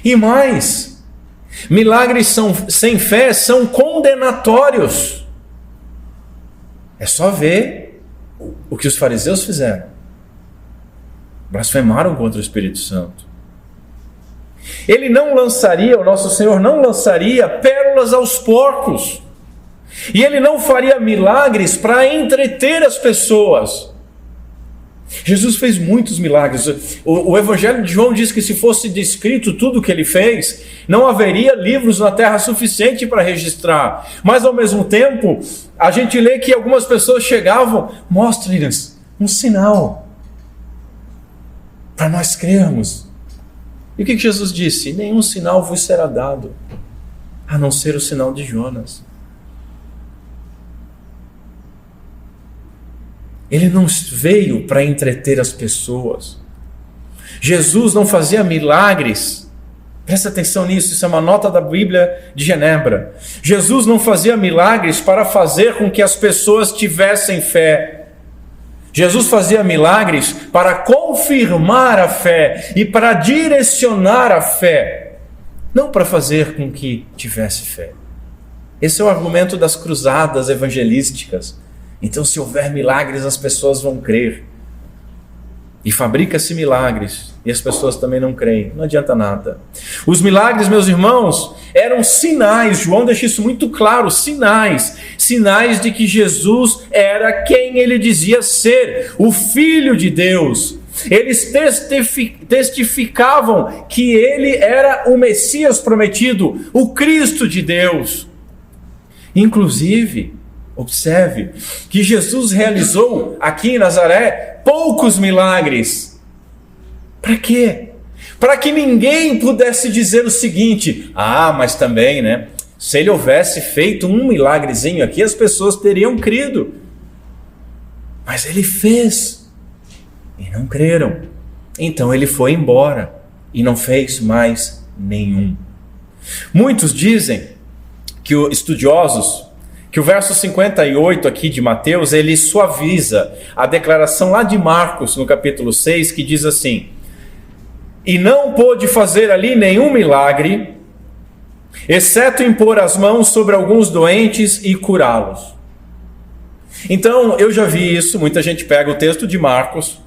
E mais, milagres sem fé são condenatórios. É só ver o que os fariseus fizeram. Blasfemaram contra o Espírito Santo. O nosso Senhor não lançaria pérolas aos porcos. E Ele não faria milagres para entreter as pessoas. Jesus fez muitos milagres. O Evangelho de João diz que se fosse descrito tudo o que ele fez, não haveria livros na terra suficiente para registrar. Mas ao mesmo tempo, a gente lê que algumas pessoas chegavam, mostre-nos um sinal para nós crermos. E o que Jesus disse? Nenhum sinal vos será dado, a não ser o sinal de Jonas. Ele não veio para entreter as pessoas. Jesus não fazia milagres. Presta atenção nisso, isso é uma nota da Bíblia de Genebra. Jesus não fazia milagres para fazer com que as pessoas tivessem fé. Jesus fazia milagres para confirmar a fé e para direcionar a fé, não para fazer com que tivesse fé. Esse é o argumento das cruzadas evangelísticas. Então, se houver milagres, as pessoas vão crer. E fabrica-se milagres, e as pessoas também não creem. Não adianta nada. Os milagres, meus irmãos, eram sinais. João deixa isso muito claro, sinais. Sinais de que Jesus era quem ele dizia ser, o Filho de Deus. Eles testificavam que ele era o Messias prometido, o Cristo de Deus. Inclusive, observe que Jesus realizou aqui em Nazaré poucos milagres. Para quê? Para que ninguém pudesse dizer o seguinte: mas também, né? Se ele houvesse feito um milagrezinho aqui, as pessoas teriam crido. Mas ele fez e não creram. Então ele foi embora e não fez mais nenhum. Muitos dizem que estudiosos que o verso 58 aqui de Mateus, ele suaviza a declaração lá de Marcos, no capítulo 6, que diz assim: e não pôde fazer ali nenhum milagre, exceto impor as mãos sobre alguns doentes e curá-los. Então, eu já vi isso, muita gente pega o texto de Marcos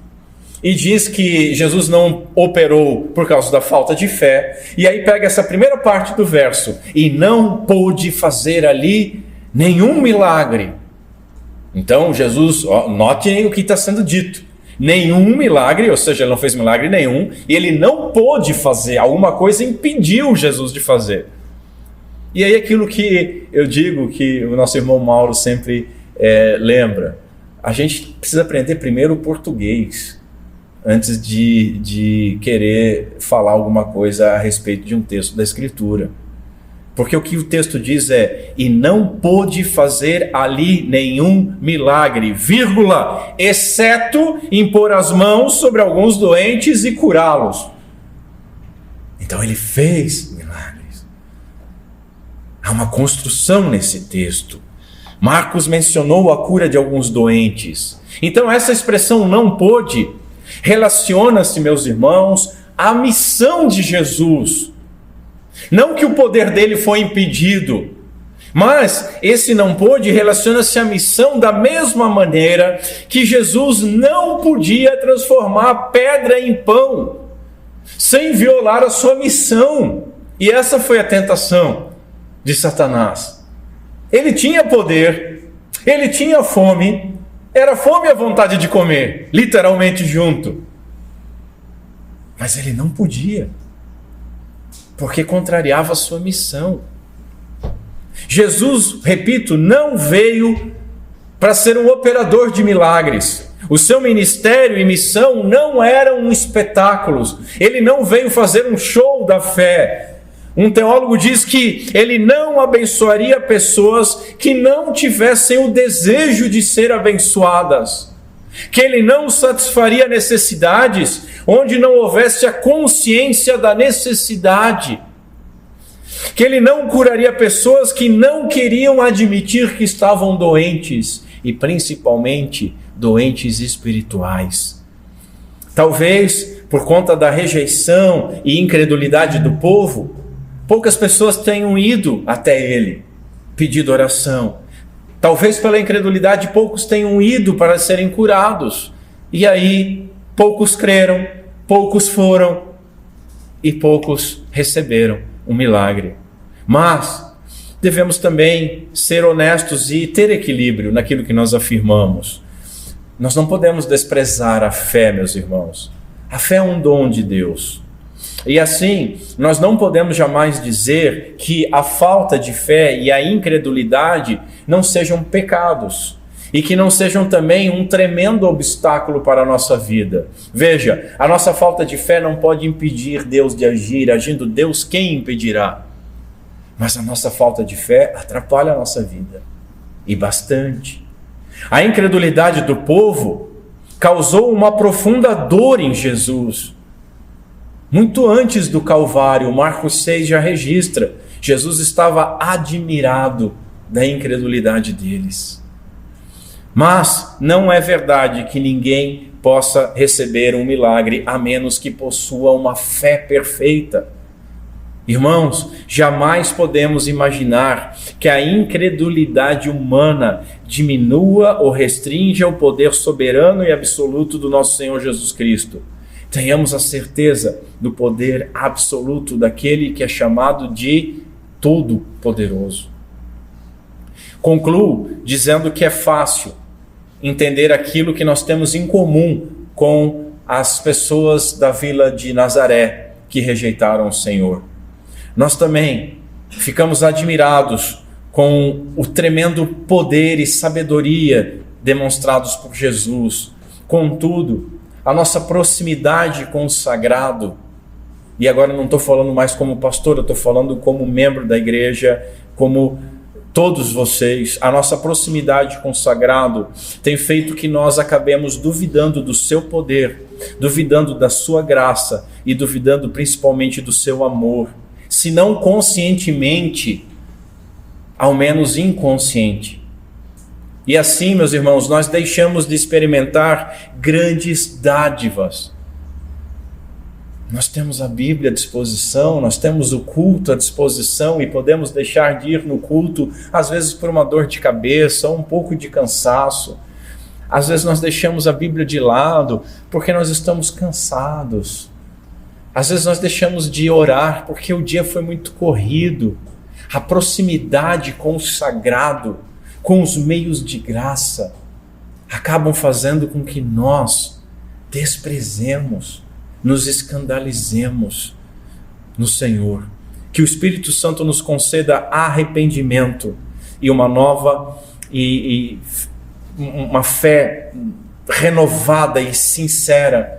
e diz que Jesus não operou por causa da falta de fé, e aí pega essa primeira parte do verso, e não pôde fazer ali nenhum milagre. Então Jesus, notem o que está sendo dito, nenhum milagre, ou seja, ele não fez milagre nenhum, e ele não pôde fazer, alguma coisa impediu Jesus de fazer. E aí aquilo que eu digo, que o nosso irmão Mauro sempre lembra, a gente precisa aprender primeiro o português, antes de querer falar alguma coisa a respeito de um texto da Escritura. Porque o que o texto diz é: e não pôde fazer ali nenhum milagre, vírgula, exceto impor as mãos sobre alguns doentes e curá-los. Então ele fez milagres. Há uma construção nesse texto. Marcos mencionou a cura de alguns doentes. Então essa expressão não pôde relaciona-se, meus irmãos, à missão de Jesus. Não que o poder dele foi impedido, mas esse não pôde relaciona-se à missão da mesma maneira que Jesus não podia transformar pedra em pão, sem violar a sua missão. E essa foi a tentação de Satanás. Ele tinha poder, ele tinha fome, era fome e a vontade de comer, literalmente junto. Mas ele não podia, porque contrariava a sua missão. Jesus, repito, não veio para ser um operador de milagres. O seu ministério e missão não eram espetáculos. Ele não veio fazer um show da fé. Um teólogo diz que ele não abençoaria pessoas que não tivessem o desejo de ser abençoadas. Que ele não satisfaria necessidades onde não houvesse a consciência da necessidade. Que ele não curaria pessoas que não queriam admitir que estavam doentes, e principalmente doentes espirituais. Talvez por conta da rejeição e incredulidade do povo, poucas pessoas tenham ido até ele, pedido oração. Talvez pela incredulidade poucos tenham ido para serem curados. E aí poucos creram, poucos foram e poucos receberam um milagre. Mas devemos também ser honestos e ter equilíbrio naquilo que nós afirmamos. Nós não podemos desprezar a fé, meus irmãos. A fé é um dom de Deus. E assim, nós não podemos jamais dizer que a falta de fé e a incredulidade não sejam pecados e que não sejam também um tremendo obstáculo para a nossa vida. Veja, a nossa falta de fé não pode impedir Deus de agir. Agindo Deus, quem impedirá? Mas a nossa falta de fé atrapalha a nossa vida, e bastante. A incredulidade do povo causou uma profunda dor em Jesus. Muito antes do Calvário, Marcos 6 já registra, Jesus estava admirado da incredulidade deles. Mas não é verdade que ninguém possa receber um milagre a menos que possua uma fé perfeita. Irmãos, jamais podemos imaginar que a incredulidade humana diminua ou restrinja o poder soberano e absoluto do nosso Senhor Jesus Cristo. Tenhamos a certeza do poder absoluto daquele que é chamado de Todo-Poderoso. Concluo dizendo que é fácil entender aquilo que nós temos em comum com as pessoas da vila de Nazaré que rejeitaram o Senhor. Nós também ficamos admirados com o tremendo poder e sabedoria demonstrados por Jesus. Contudo, a nossa proximidade com o sagrado, e agora não estou falando mais como pastor, eu estou falando como membro da igreja, como todos vocês, a nossa proximidade com o sagrado tem feito que nós acabemos duvidando do seu poder, duvidando da sua graça e duvidando principalmente do seu amor. Se não conscientemente, ao menos inconsciente. E assim, meus irmãos, nós deixamos de experimentar grandes dádivas. Nós temos a Bíblia à disposição, nós temos o culto à disposição e podemos deixar de ir no culto, às vezes por uma dor de cabeça, ou um pouco de cansaço. Às vezes nós deixamos a Bíblia de lado porque nós estamos cansados. Às vezes nós deixamos de orar porque o dia foi muito corrido. A proximidade com o sagrado, com os meios de graça, acabam fazendo com que nós desprezemos, nos escandalizemos no Senhor. Que o Espírito Santo nos conceda arrependimento e uma nova e uma fé renovada e sincera,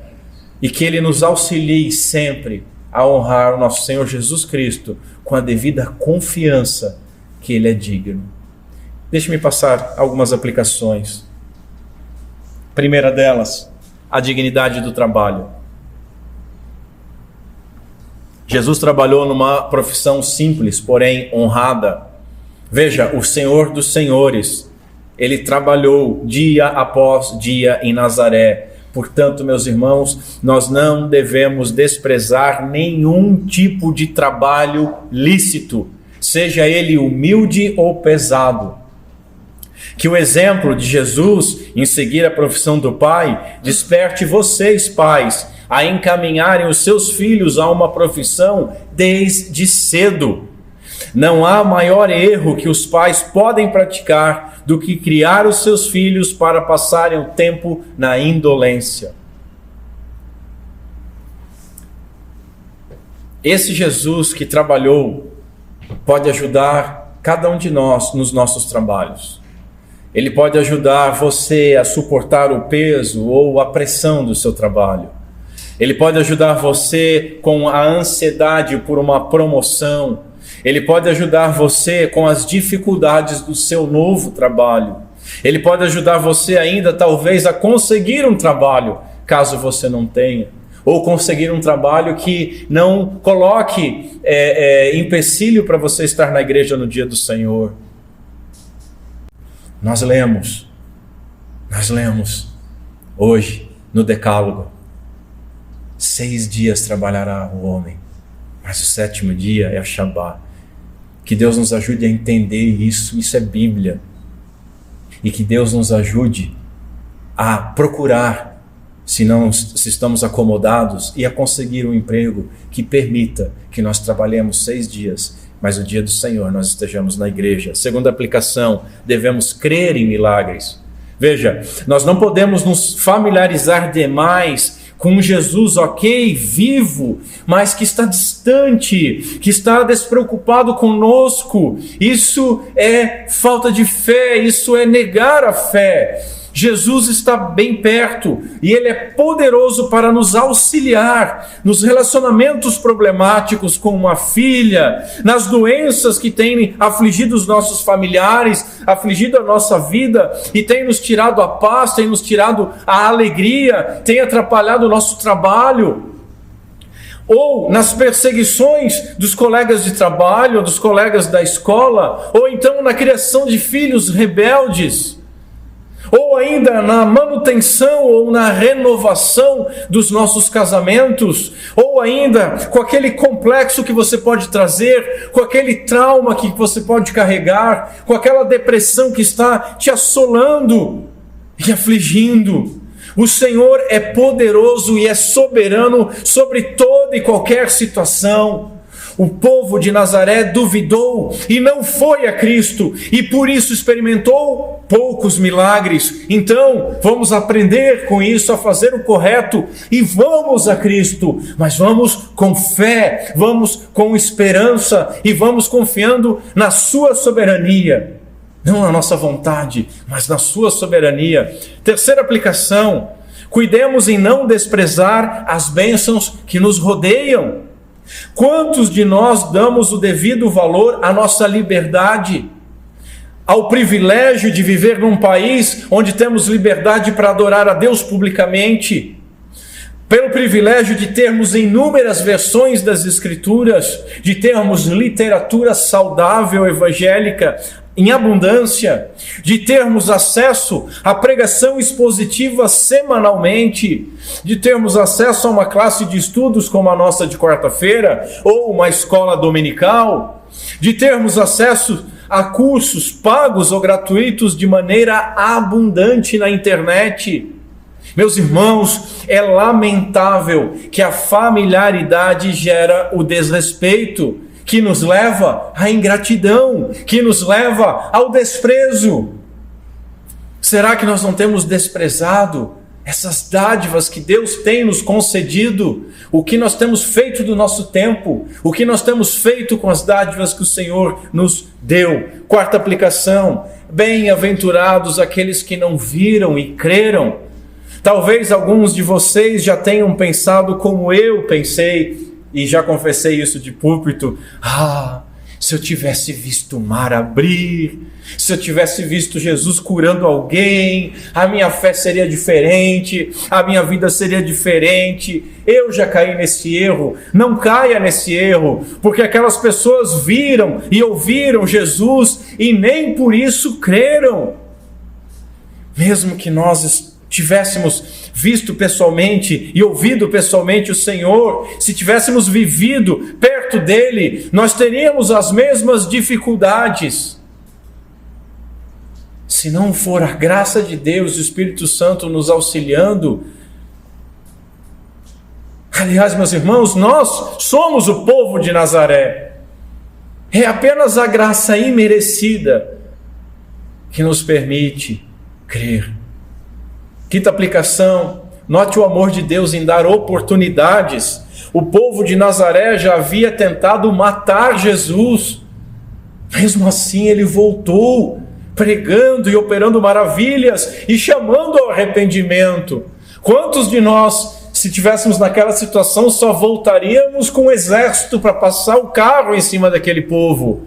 e que Ele nos auxilie sempre a honrar o nosso Senhor Jesus Cristo com a devida confiança que Ele é digno. Deixe-me passar algumas aplicações. Primeira delas, a dignidade do trabalho. Jesus trabalhou numa profissão simples, porém honrada. Veja, o Senhor dos Senhores, Ele trabalhou dia após dia em Nazaré. Portanto, meus irmãos, nós não devemos desprezar nenhum tipo de trabalho lícito, seja ele humilde ou pesado. Que o exemplo de Jesus em seguir a profissão do Pai desperte vocês, pais, a encaminharem os seus filhos a uma profissão desde cedo. Não há maior erro que os pais podem praticar do que criar os seus filhos para passarem o tempo na indolência. Esse Jesus que trabalhou pode ajudar cada um de nós nos nossos trabalhos. Ele pode ajudar você a suportar o peso ou a pressão do seu trabalho. Ele pode ajudar você com a ansiedade por uma promoção. Ele pode ajudar você com as dificuldades do seu novo trabalho. Ele pode ajudar você ainda, talvez, a conseguir um trabalho, caso você não tenha. Ou conseguir um trabalho que não coloque empecilho para você estar na igreja no dia do Senhor. Nós lemos hoje no Decálogo: 6 dias trabalhará o homem, mas o 7º dia é a Shabá. Que Deus nos ajude a entender isso é Bíblia. E que Deus nos ajude a procurar, se estamos acomodados, e a conseguir um emprego que permita que nós trabalhemos 6 dias, mas o dia do Senhor nós estejamos na igreja. Segunda aplicação, devemos crer em milagres. Veja, nós não podemos nos familiarizar demais com um Jesus, ok, vivo, mas que está distante, que está despreocupado conosco. Isso é falta de fé, isso é negar a fé. Jesus está bem perto e Ele é poderoso para nos auxiliar nos relacionamentos problemáticos com uma filha, nas doenças que têm afligido os nossos familiares, afligido a nossa vida e tem nos tirado a paz, tem nos tirado a alegria, tem atrapalhado o nosso trabalho. Ou nas perseguições dos colegas de trabalho, dos colegas da escola, ou então na criação de filhos rebeldes, ou ainda na manutenção ou na renovação dos nossos casamentos, ou ainda com aquele complexo que você pode trazer, com aquele trauma que você pode carregar, com aquela depressão que está te assolando e afligindo. O Senhor é poderoso e é soberano sobre toda e qualquer situação. O povo de Nazaré duvidou e não foi a Cristo, e por isso experimentou poucos milagres. Então, vamos aprender com isso a fazer o correto e vamos a Cristo, mas vamos com fé, vamos com esperança e vamos confiando na sua soberania. Não na nossa vontade, mas na sua soberania. Terceira aplicação: cuidemos em não desprezar as bênçãos que nos rodeiam. Quantos de nós damos o devido valor à nossa liberdade, ao privilégio de viver num país onde temos liberdade para adorar a Deus publicamente, pelo privilégio de termos inúmeras versões das Escrituras, de termos literatura saudável evangélica em abundância, de termos acesso à pregação expositiva semanalmente, de termos acesso a uma classe de estudos como a nossa de quarta-feira, ou uma escola dominical, de termos acesso a cursos pagos ou gratuitos de maneira abundante na internet. Meus irmãos, é lamentável que a familiaridade gera o desrespeito, que nos leva à ingratidão, que nos leva ao desprezo. Será que nós não temos desprezado essas dádivas que Deus tem nos concedido? O que nós temos feito do nosso tempo? O que nós temos feito com as dádivas que o Senhor nos deu? Quarta aplicação: bem-aventurados aqueles que não viram e creram. Talvez alguns de vocês já tenham pensado como eu pensei, e já confessei isso de púlpito: se eu tivesse visto o mar abrir, se eu tivesse visto Jesus curando alguém, a minha fé seria diferente, a minha vida seria diferente. Eu já caí nesse erro. Não caia nesse erro, porque aquelas pessoas viram e ouviram Jesus e nem por isso creram. Mesmo que nós tivéssemos visto pessoalmente e ouvido pessoalmente o Senhor, se tivéssemos vivido perto dele, nós teríamos as mesmas dificuldades. Se não for a graça de Deus, o Espírito Santo nos auxiliando. Aliás, meus irmãos, nós somos o povo de Nazaré. É apenas a graça imerecida que nos permite crer. Quinta aplicação: note o amor de Deus em dar oportunidades. O povo de Nazaré já havia tentado matar Jesus. Mesmo assim, ele voltou, pregando e operando maravilhas e chamando ao arrependimento. Quantos de nós, se tivéssemos naquela situação, só voltaríamos com um exército para passar o carro em cima daquele povo?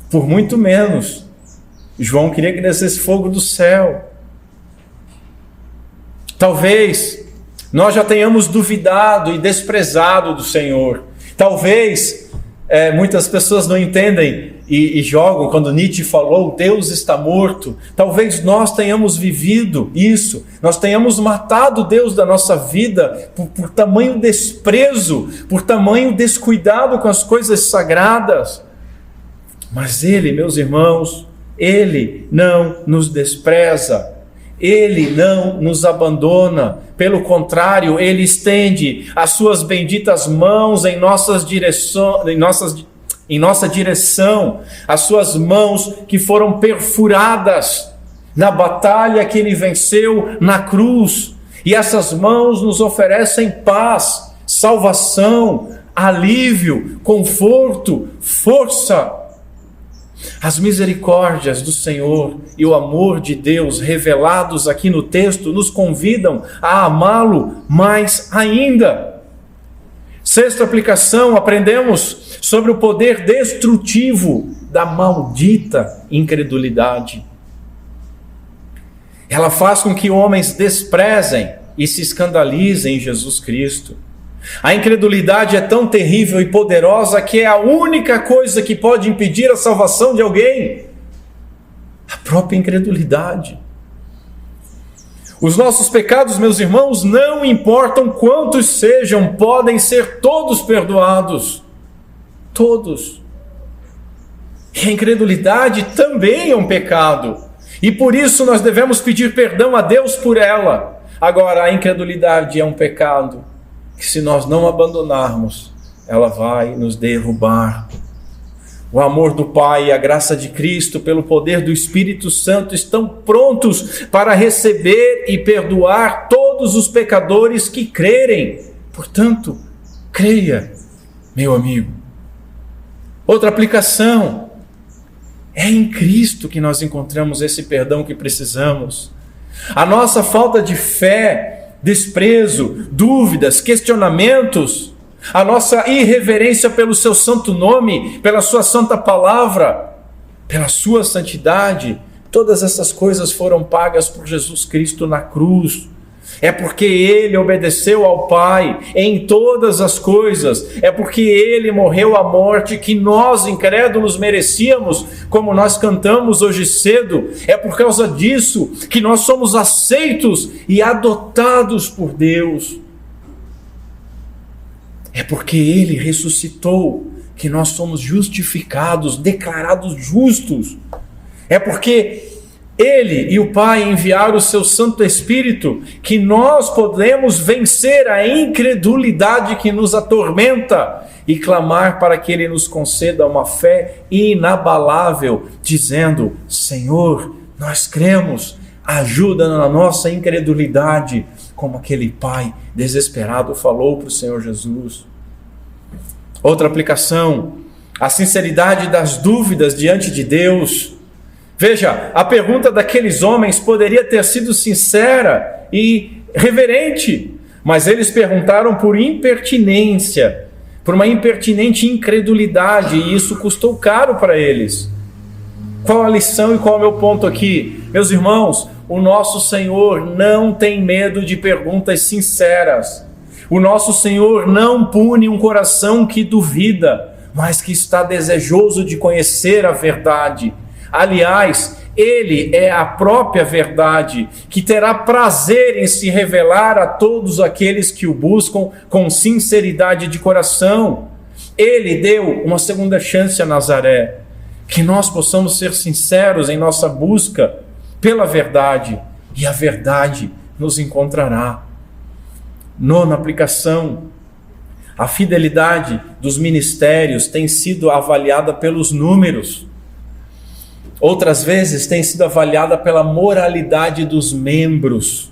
Por muito menos. João queria que descesse fogo do céu. Talvez nós já tenhamos duvidado e desprezado do Senhor. Talvez muitas pessoas não entendem e jogam quando Nietzsche falou: Deus está morto. Talvez nós tenhamos vivido isso, nós tenhamos matado Deus da nossa vida por tamanho desprezo, por tamanho descuidado com as coisas sagradas. Mas Ele, meus irmãos, Ele não nos despreza. Ele não nos abandona, pelo contrário, Ele estende as suas benditas mãos em nossa direção, as suas mãos que foram perfuradas na batalha que ele venceu na cruz. E essas mãos nos oferecem paz, salvação, alívio, conforto, força. As misericórdias do Senhor e o amor de Deus revelados aqui no texto nos convidam a amá-lo mais ainda. Sexta aplicação, aprendemos sobre o poder destrutivo da maldita incredulidade. Ela faz com que homens desprezem e se escandalizem em Jesus Cristo. A incredulidade é tão terrível e poderosa que é a única coisa que pode impedir a salvação de alguém. A própria incredulidade. Os nossos pecados, meus irmãos, não importam quantos sejam, podem ser todos perdoados. Todos. E a incredulidade também é um pecado. E por isso nós devemos pedir perdão a Deus por ela. Agora, a incredulidade é um pecado que, se nós não abandonarmos, ela vai nos derrubar. O amor do Pai e a graça de Cristo, pelo poder do Espírito Santo, estão prontos para receber e perdoar todos os pecadores que crerem. Portanto, creia, meu amigo. Outra aplicação: é em Cristo que nós encontramos esse perdão que precisamos. A nossa falta de fé, desprezo, dúvidas, questionamentos, a nossa irreverência pelo seu santo nome, pela sua santa palavra, pela sua santidade, todas essas coisas foram pagas por Jesus Cristo na cruz. É porque ele obedeceu ao Pai em todas as coisas. É porque ele morreu a morte que nós, incrédulos, merecíamos, como nós cantamos hoje cedo. É por causa disso que nós somos aceitos e adotados por Deus. É porque ele ressuscitou que nós somos justificados, declarados justos. É porque ele e o Pai enviaram o seu Santo Espírito que nós podemos vencer a incredulidade que nos atormenta e clamar para que ele nos conceda uma fé inabalável, dizendo: Senhor, nós cremos, ajuda na nossa incredulidade, como aquele pai desesperado falou para o Senhor Jesus. Outra aplicação: a sinceridade das dúvidas diante de Deus. Veja, a pergunta daqueles homens poderia ter sido sincera e reverente, mas eles perguntaram por impertinência, por uma impertinente incredulidade, e isso custou caro para eles. Qual a lição e qual é o meu ponto aqui? Meus irmãos, o nosso Senhor não tem medo de perguntas sinceras. O nosso Senhor não pune um coração que duvida, mas que está desejoso de conhecer a verdade. Aliás, ele é a própria verdade, que terá prazer em se revelar a todos aqueles que o buscam com sinceridade de coração. Ele deu uma segunda chance a Nazaré. Que nós possamos ser sinceros em nossa busca pela verdade, e a verdade nos encontrará. Nona aplicação: a fidelidade dos ministérios tem sido avaliada pelos números. Outras vezes tem sido avaliada pela moralidade dos membros.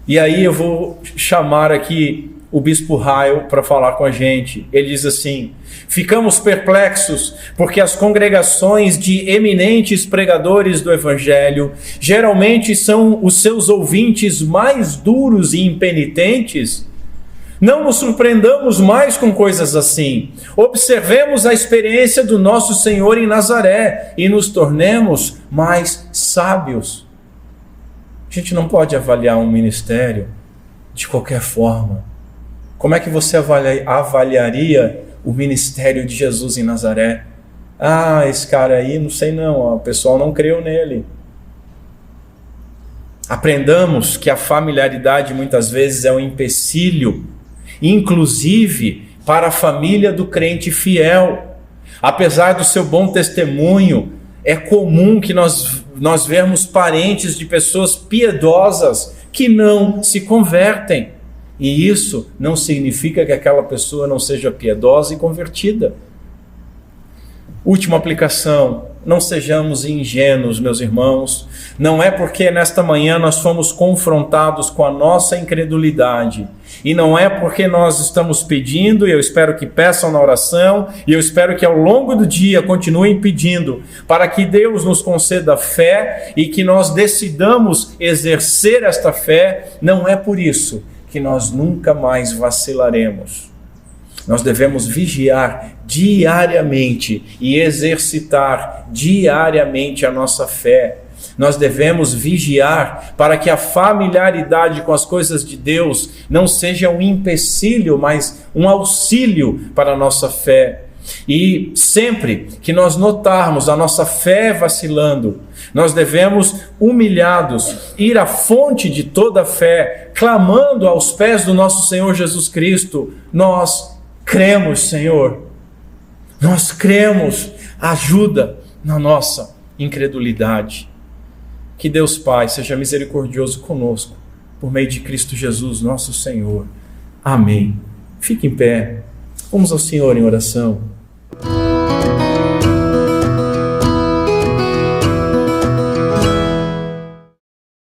E aí eu vou chamar aqui o Bispo Raio para falar com a gente. Ele diz assim: ficamos perplexos porque as congregações de eminentes pregadores do Evangelho geralmente são os seus ouvintes mais duros e impenitentes. Não nos surpreendamos mais com coisas assim. Observemos a experiência do nosso Senhor em Nazaré e nos tornemos mais sábios. A gente não pode avaliar um ministério de qualquer forma. Como é que você avaliaria o ministério de Jesus em Nazaré? Ah, esse cara aí, não sei não, o pessoal não creu nele. Aprendamos que a familiaridade muitas vezes é um empecilho, inclusive para a família do crente fiel. Apesar do seu bom testemunho, é comum que nós vermos parentes de pessoas piedosas que não se convertem. E isso não significa que aquela pessoa não seja piedosa e convertida. Última aplicação: não sejamos ingênuos, meus irmãos. Não é porque nesta manhã nós fomos confrontados com a nossa incredulidade, e não é porque nós estamos pedindo, e eu espero que peçam na oração, e eu espero que ao longo do dia continuem pedindo, para que Deus nos conceda fé e que nós decidamos exercer esta fé. Não é por isso que nós nunca mais vacilaremos. Nós devemos vigiar diariamente e exercitar diariamente a nossa fé. Nós devemos vigiar para que a familiaridade com as coisas de Deus não seja um empecilho, mas um auxílio para a nossa fé. E sempre que nós notarmos a nossa fé vacilando, nós devemos, humilhados, ir à fonte de toda a fé, clamando aos pés do nosso Senhor Jesus Cristo: nós cremos, Senhor, nós cremos, ajuda na nossa incredulidade. Que Deus Pai seja misericordioso conosco, por meio de Cristo Jesus, nosso Senhor. Amém. Fique em pé, vamos ao Senhor em oração.